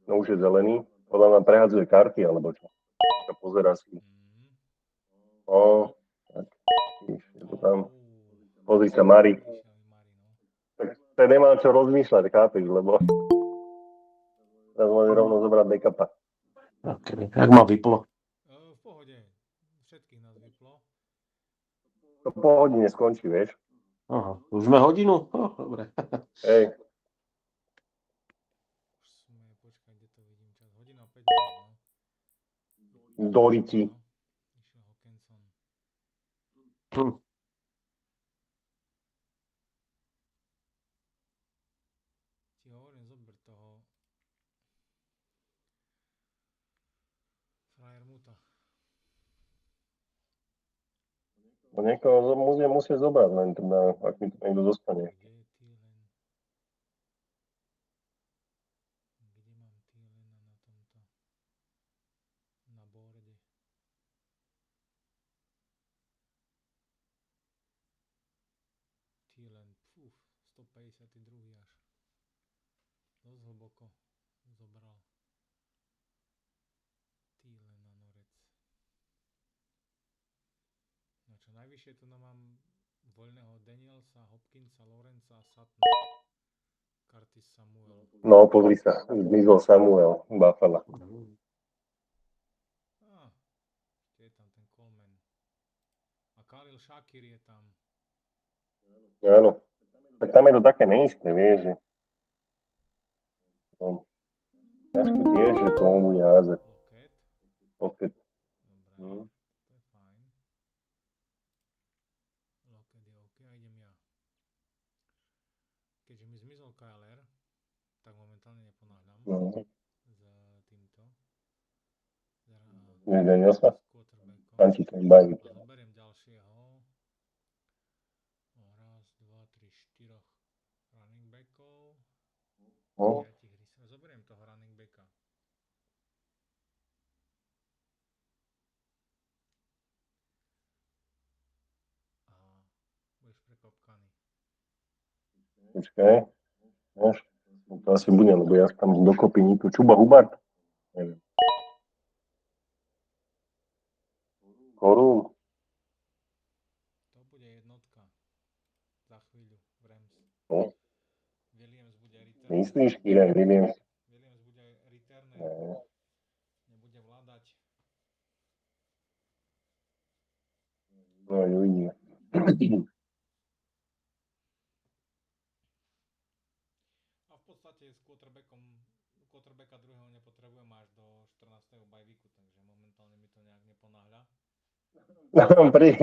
No už je zelený. Podľa mňa prehadzuje karty, alebo čo? Pozerá si. Tak. Tam. Pozri sa, Mari. Tak to nemá čo rozmýšľať, chápeš, lebo teraz môže rovno zobrať backupa. Okay. Jak ma vyplo? V pohode. Všetkých nás vyplo. To po hodine skončí, vieš. Aha. Už sme hodinu? Dobre. Hej. Počkaj, kde to vidím čas. Hodina 5 minút, no. Doriti. Išiel Hawkinson. Ti hovorím, zober toho Freiermuta. No niekoho bude musieť zobrať, len teda, ak mi to niekto zostane. Kde je Thielen? Kde mám Thielena na tomto? Na borde. Thielen, 152 až. Dosť hlboko zobral Thielena Norec. No čo najvyššie tu mám voľného Danielsa, Hopkinsa, Lorenza a Suttona. Curtis Samuel. No, pozri sa, zmizol Samuel, Buffalo. Ešte je tam ten Coleman. A Khalil Shakir je tam. Áno. Tak tam je to také neisté, vieš, že no, ťažko tiež, že tomu bude házať. Lockett. Opäť. Dobre, to je fajn. Lockett je OK a idem ja. Keďže mi zmizol KLR, tak momentálne neponáhľam No. s týmto. Nevedel sa? S quarterbackom. Tam ti ten bajvík. A zoberiem ďalšieho. Raz, dva, tri, štyroch running backov. No. Zoberiem toho running backa. A budeš prekopkaný. Počkaj. Máš? No to asi bude, lebo ja tam dokopy tu Čuba Hubart. Neviem. Korún. To bude jednotka. Za chvíľu v Rams. No. Williams bude returner. Myslíš, Kyren Williams? Williams bude returner. No. Nebude vládať. No, uvidíme. A v podstate s quarterbacka druhého nepotrebujem až do 14. bajvíku, takže momentálne mi to nejak neponáhľa. No, pri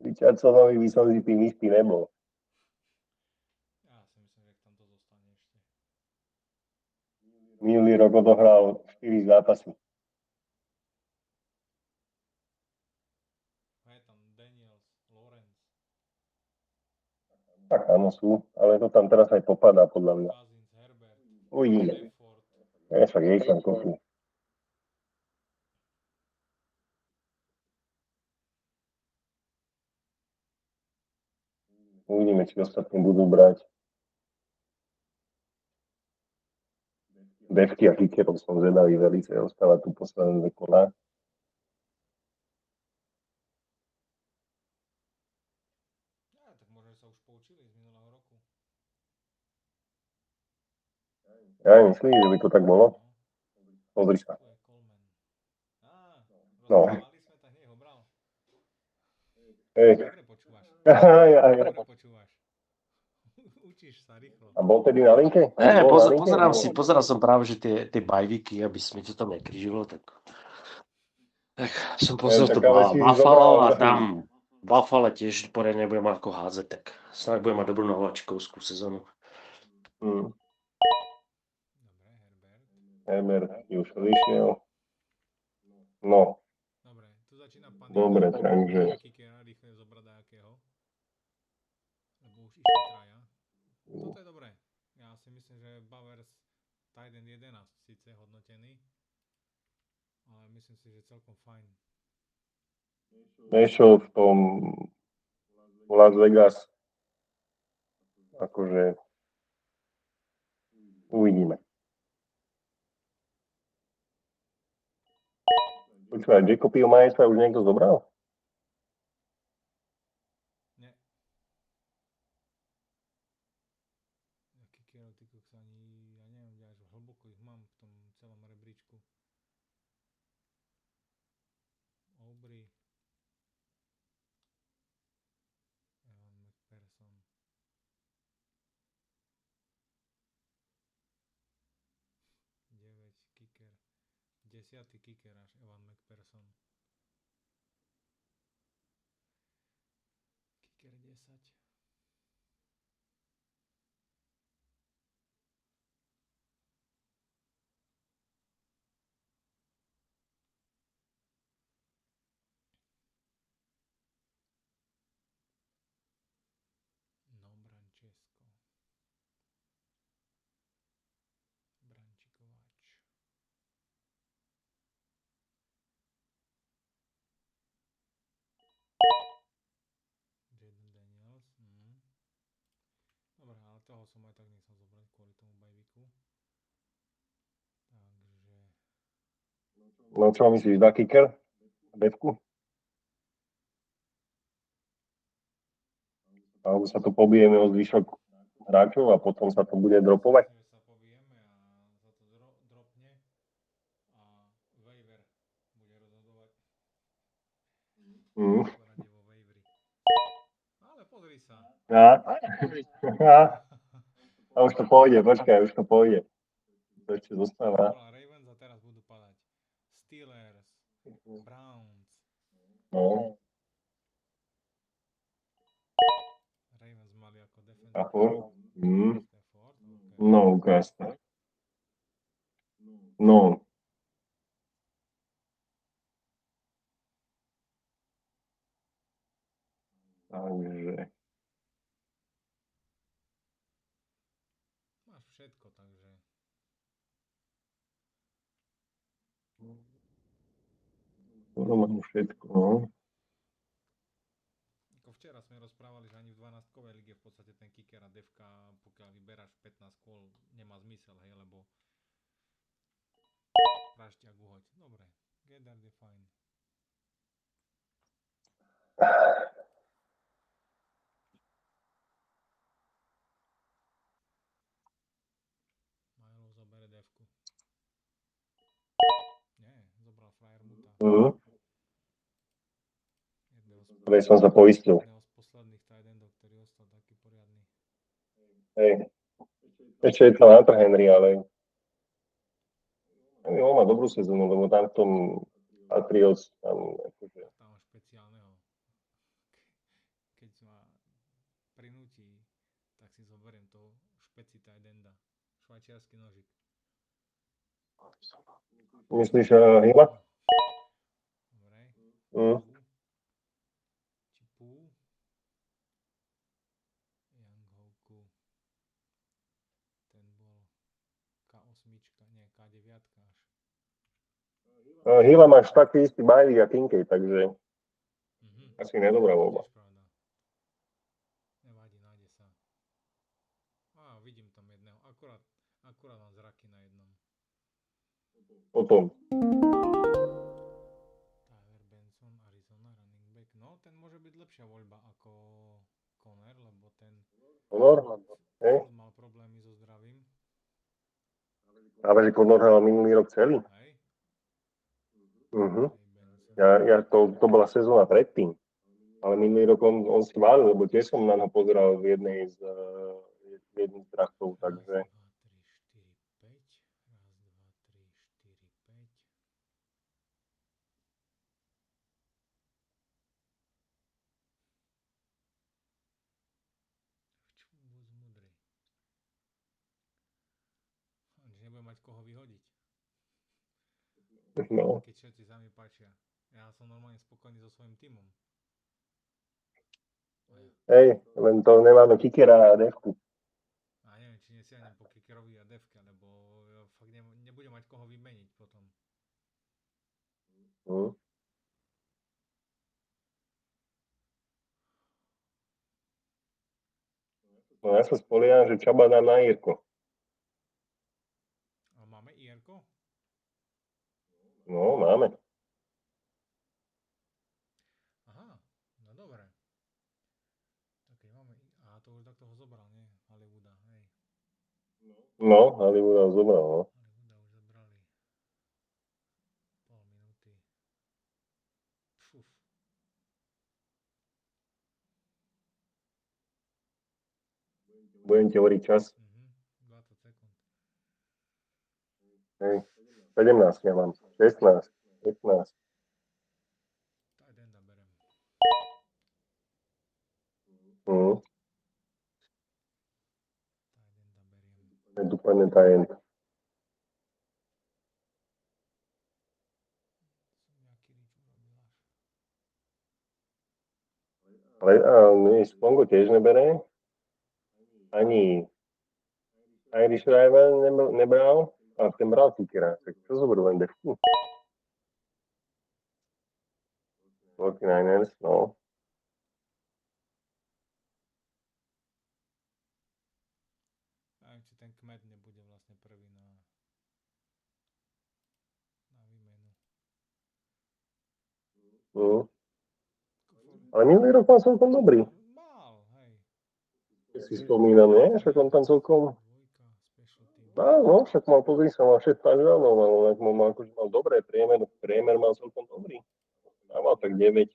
Richardsonovi by som si tým istý nebol. Ja si myslím, že tam to zostane ešte. Minulý rok odohral 4 zápasy. A je tam Daniels, Lawrence, Tak áno sú, ale to tam teraz aj popadá podľa mňa. Cousins, Herbert, Uvidíme. Stafford. Ja však jej tam kopu. Uvidíme, či ostatní budú brať. Devky a kickerov som zvedavý velice, ostáva tu posledné 2 kolá. Ja, tak možno sa už poučili z minulého roku. Ja myslím, že by to tak bolo. Pozri sa. Tu je Coleman. No. Rozprávali sme, tak nie ho bral. Hej. Dobre počúvaš. Ja. Dobre počúvaš. Učíš sa rýchlo. A bol tedy na linke? Ne, Bol na linke? pozeral som práve, že tie bajvíky, aby sme to tam nekrižilo, tak som pozrel to tak ale si Buffalo zobral- a tam Buffalo tiež poriadne nebudem ako hádzať, tak snáď budem mať dobrú nováčikovskú sezónu. Hm. Dobre, Herbert. Herbert už odišiel. No, Dobre, tu začína panika. dobre, takže Kikera rýchle zobrať nejakého. Lebo už išli traja. Toto je dobré. Ja si myslím, že Bowers tight end 11 síce hodnotený, ale myslím si, že celkom fajn. vieš čo, v tom Las Vegas akože uvidíme. Počúvaj, Jacobyho Majesa už niekto zobral? Nie. Ja Kikerov, ty kokos, ani, ja neviem, kde až hlboko ich mám v tom celom rebríčku. Aubry. Evan McPherson. 9 kicker. 10. kicker až Evan McPherson. Kicker 10. toho som aj tak nechcel zobrať kvôli tomu bajviku. Takže... No čo myslíš, dá kicker? Devku? Alebo sa to pobijeme o zvyšok hráčov a potom sa to bude dropovať? Myslím, že sa pobijeme a sa to dropne a waiver bude rozhodovať. Mm. Poradie vo waiveri. Ale pozri sa. A už to pôjde, počkaj, už to pôjde. To ešte zostáva. Bola Ravens a teraz budú padať Steelers, Browns. No. Ravens mali ako defense. Stafford. Stafford, okay. No, ukáž to. No. Takže... Máš všetko, takže... To mám všetko, no. Ako včera sme rozprávali, že ani v 12-kovej lige v podstate ten kicker a devka, pokiaľ vyberáš 15 kôl, nemá zmysel, hej, lebo prašťak uhoď. Dobre, Gedard je fajn. Milo zobere devku. Nie, zobral frajer muta. Ktorej som sa poistil. Jedného z posledných tight endov, ktorý ostal taký poriadny. Hej. Ešte je to Hunter Henry, ale on má dobrú sezónu, lebo tam v tom Patriots tam akože... Tam špeciálneho. Keď ma prinúti, tak si zoberiem toho špeci tight enda. Švajčiarsky nožik. Myslíš Hila? Dobre. Mm. Čipu. Young Hoku. Ten bol K8, nie K9 až. Hila máš taký istý bajvik a Kincaid, takže asi nedobrá voľba. Tiež pravda. Nevadí, nájde sa. Á, vidím tam jedného. Akurát mám zraky na jednom. Potom. Tyler Benson, Arizona, running back. No, ten môže byť lepšia voľba ako Conner, lebo ten mal problémy so zdravím. Práve, že Conner hral minulý rok celý. Hej. To bola sezóna predtým. Ale minulý rok on si válil, lebo tiež som na ňo pozeral v jednej z draftov, takže... Raz, 2, 3, 4, 5. Čo buď múdry. Že nebudem mať koho vyhodiť. No. Keď všetci sa mi páčia. Ja som normálne spokojný so svojím tímom. Hej, len to nemáme kickera a devku. A neviem, či nesiahnem po kickerovi a devke, lebo ja fakt nebudem mať koho vymeniť potom. No ja sa spolieham, že Čaba dá na Jirko. A máme IR-ko? No, máme. Aha, no dobre. Tak keď máme... A to už takto ho zobral, nie? Hollywooda, hej. No, Hollywood ho zobral, no. Hollywooda už zobrali. Pol minúty. Fuf. Budem ti hovoriť čas. 20 sekúnd. Hej, 17 ja mám. 16, 15. Tight enda berem. Mhm. Tight enda beriem. Dopadne tight end. Jaký rič urobil až. Ale Spongo tiež nebere. Ani Irish Rival nebral. A ten bral kickera. Tak čo zoberú len devku? 49ers, no. Mm. Ale minulý rok mal celkom dobrý. Mal, hej. Si spomínam, nie? Však on tam celkom... Dvojka, special team. No, však mal, pozri sa, mal 6 touchdownov, ale mal, akože mal dobré priemer mal celkom dobrý. Mal tak 9,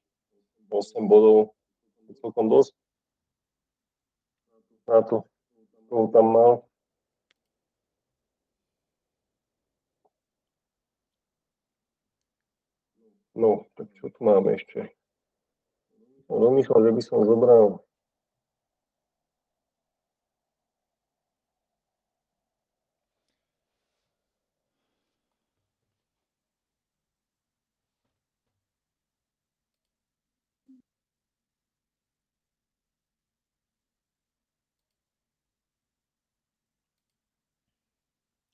8 bodov, celkom dosť. Na to, koho tam mal. No, tak čo tu máme ešte? Rozmýšľal, že by som zobral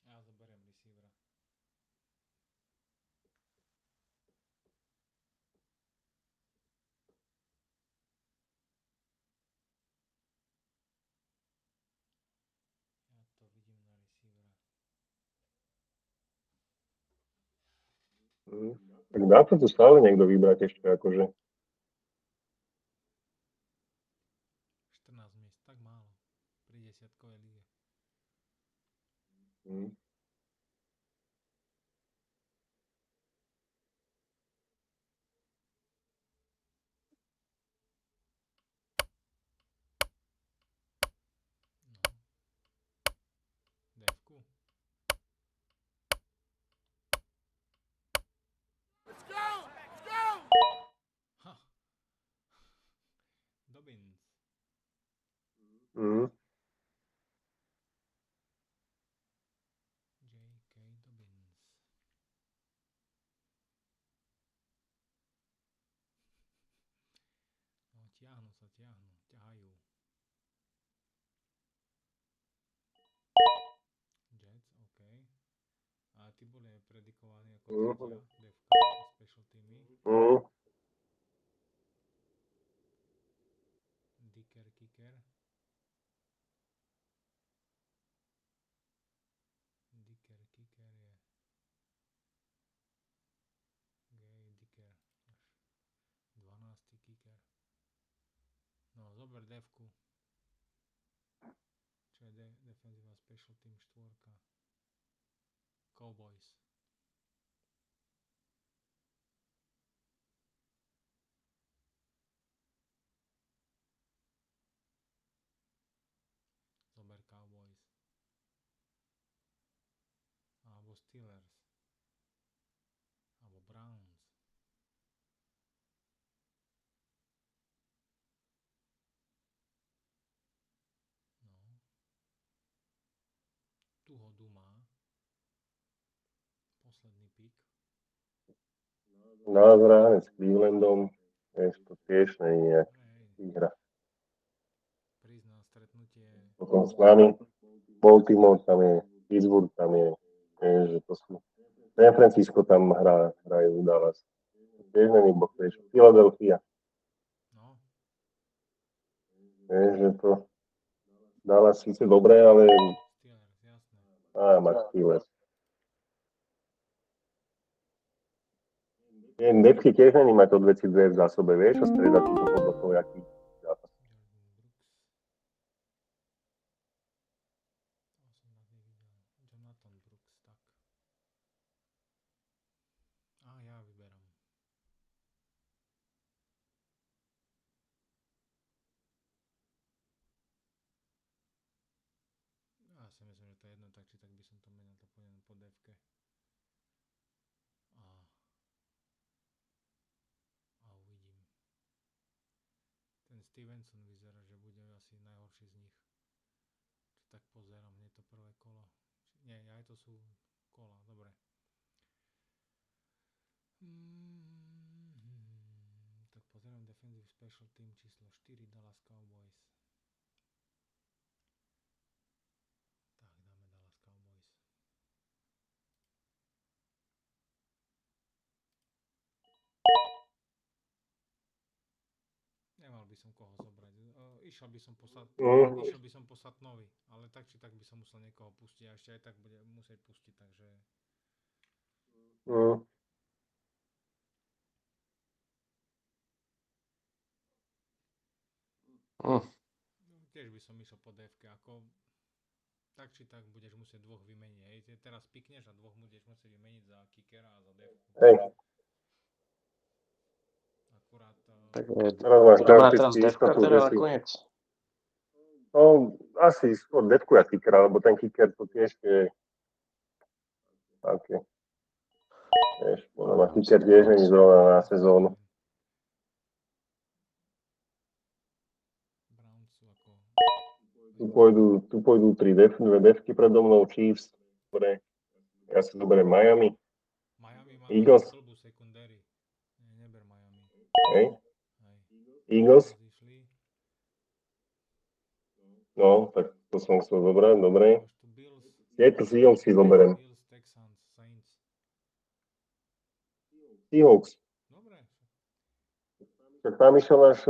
Ja zoberiem receivera. Ja to vidím na receivera. Tak dá sa tu stále niekto vybrať ešte, akože. 14 miest, tak málo. Pri desiatkovej lige. Mm. No. Devku. Let's go! Let's go! Ha! Dobbins. Mm. J.K. Dobbins. No, ťahajú. Jets, OK. A ty boli predikovaní ako tretia, devka a special teamy. Mm. Dicker, kicker. Dicker, kicker je... Gay, Dicker. 12. kicker. No, zober devku. Čo je defenzíva special team 4. Cowboys. Zober Cowboys. Alebo Steelers. Alebo Browns. No. Tu hodu má. Posledný pick. Názrane s Clevelandom, vieš, to tiež nie je nejak Hej, výhra. prísť na stretnutie. Potom s nami Baltimore tam je, Pittsburgh tam je, vieš, že to sú... San Francisco tam hrajú Dallas. Tiež není boh, vieš, Philadelphia. No, Vieš, že to Dallas síce dobré, ale Steelers, jasné. máš Steelers. Depky tiež není mať odveci dve v zásobe, vieš, a striedať si to podľa toho, aký zápas. Jordan Brooks. To som rád nevidel. Jonathan Brooks, tak. A ja vyberám. Ja si myslím, že to je jedno, tak či tak by som to menil, to pôjdem po devke. A uvidím. Ten Stevenson vyzerá, že bude asi najhorší z nich. Čo tak pozerám, nie to prvé kolo. Nie, aj to sú kola, dobre. Tak pozerám Defensive Special Team číslo 4 Dallas Cowboys. Tak, dáme Dallas Cowboys. Nemal by som koho zobrať. Išiel by som po Satnovi, ale tak či tak by som musel niekoho pustiť a ešte aj tak bude musieť pustiť, takže... Tiež by som išiel po DF-ke, ako tak či tak budeš musieť dvoch vymeniť, hej. Ty teraz pikneš a dvoch budeš musieť vymeniť za kickera a za DF-ku. Hej, Akurát... teraz máš Budeme mať teraz teoreticky devka istotu, teda že si... nakoniec. No, asi skôr devku ja kickera, lebo ten kicker to tiež je... také. Vieš, podľa mňa kicker tiež není zrovna na sezónu. Browns sú ako... Tu pôjdu dve devky predo mnou, Chiefs, ktoré ja si zoberiem Miami, Miami má Eagles. slbú sekundéry. Neber Miami. hej, Hej. Eagles, Išli. no, tak to som chcel zobrať, dobre. Máš tu Bills. Tieto Seahawks si zoberiem. Bills, Texans, Saints. Seahawks, Dobre. tak tam išiel náš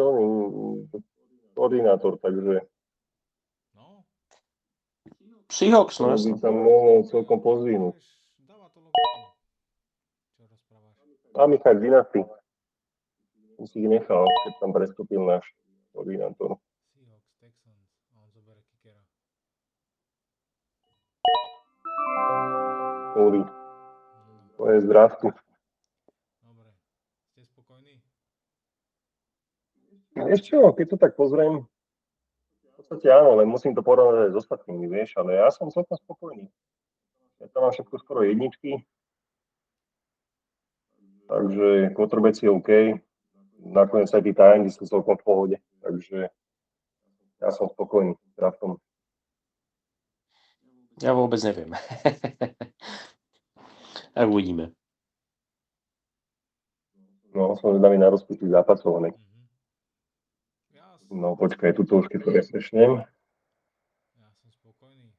koordinátor, takže No. Seahawks, no to by jasno. tam mohol celkom pozvinúť. Dáva to logiku. Čo rozprávaš? A Michal Dynasty, si ich nechal, keď tam prestúpil náš koordinátor. Seahawks, Texans. A on zoberie kickera. Uli, No. to je z draftu. Dobre. Ste spokojní? Vieš čo, keď to tak pozriem, v podstate áno, len musím to porovnať aj s ostatnými, vieš, ale ja som celkom spokojný. Ja tam mám všetko skoro jedničky, takže quarterback je OK. Nakoniec aj tí tajemní sú celkom v pohode, takže ja som spokojný s draftom. Ja vôbec neviem. A uvidíme. No, som zvedavý na rozpočet zápasov, ne? Ja, No počkaj, tuto už keď to refreshnem. ja som spokojný.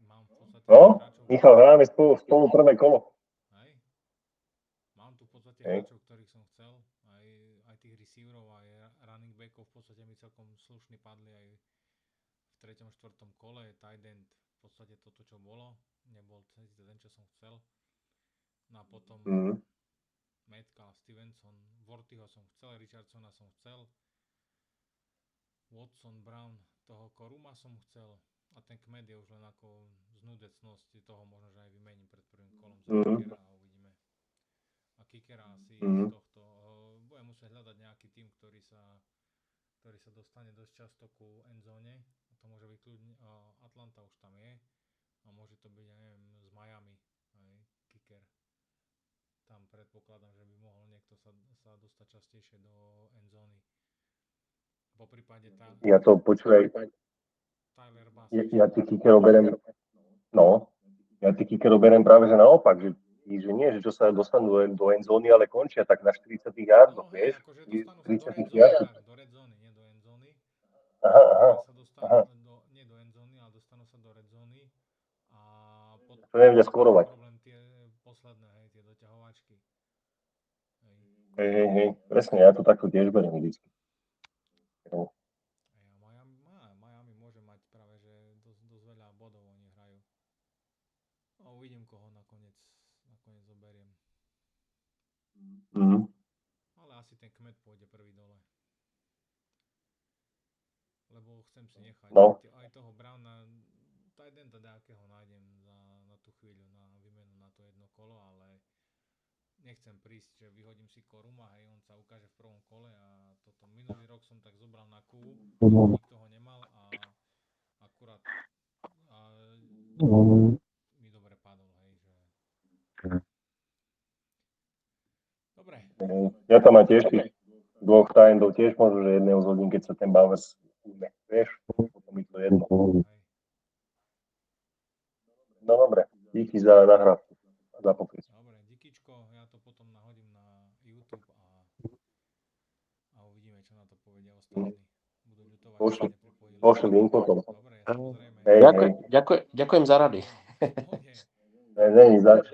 Mám v podstate No, hráčov, Michal, hráme spolu prvé kolo. hej. Mám tu v podstate Hej. hráčov, ktorých som chcel. Aj tých receiverov, aj running backov v podstate mi celkom slušný padli aj v 3. 4. kole. Tight end v podstate toto, čo bolo. Nebol ten, čo som chcel. No a potom Metcalf, Stevenson, Wortyho som chcel, Richardsona som chcel. Watson, Brown, toho Koruma som chcel. A ten Kmet je už len ako z nudecnosti, toho možno, že aj vymením pred prvým kolom za kickera a uvidíme. A kickera asi z tohto, budem musieť hľadať nejaký tým, ktorý sa dostane dosť často ku endzóne. A to môže byť kľudne, Atlanta už tam je. A môže to byť, ja neviem, z Miami, aj kicker. Tam predpokladám, že by mohol niekto sa dostať častejšie do endzóny. Po prípade Ja to počúvaj, Tyler Bass. ja tí kickerov berem, no, ja tí kickerov berem práve že naopak, že nie, že čo sa dostanú do endzóny, ale končia tak na 40 yardoch, No hej, vieš? akože dostanú sa do 30 endzóny, yardoch. tak, do redzóny, nie do endzóny. Aha. Sa dostanú nie do endzóny, ale dostanú sa do redzóny. A potom To nevedia skorovať. problém tie posledné, hej, tie doťahovačky. Hej, presne, ja to takto tiež beriem vždycky. No. Miami môže mať práve, že dosť veľa bodov oni hrajú. A uvidím, koho nakoniec zoberiem. Ale asi ten Kmet pôjde prvý dole. Lebo chcem si nechať aj toho Browna, tight enda nejakého nájdem na tú chvíľu, na výmenu na to jedno kolo, ale nechcem prísť, že vyhodím si Koruma, hej, on sa ukáže v prvom kole a toto minulý rok som tak zobral na kú, nikto ho nemal a akurát mi dobre padol, hej, že... Dobre. Ja tam mám tiež tých dvoch tajendov, tiež možno, že jedného zhodím, keď sa ten Bowers ujme, vieš, potom mi to jedno. No dobre, díky za nahrávku, za popis. Dobre, díkyčko, ja to potom nahodím na YouTube a uvidíme, čo na to povedia ostatní. Budú ľutovať, že nepripojili. Pošli link potom. Dobre, samozrejme. Ďakujem za rady. Není zač.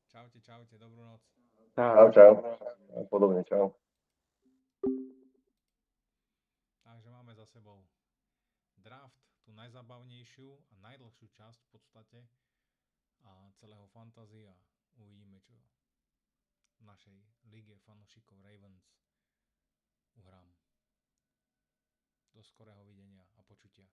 Čaute, dobrú noc. Čau. Podobne, čau. Takže máme za sebou draft, tú najzabavnejšiu a najdlhšiu časť v podstate a celého fantasy a uvidíme, čo v našej lige fanúšikov Ravens uhrám. do skorého videnia a počutia.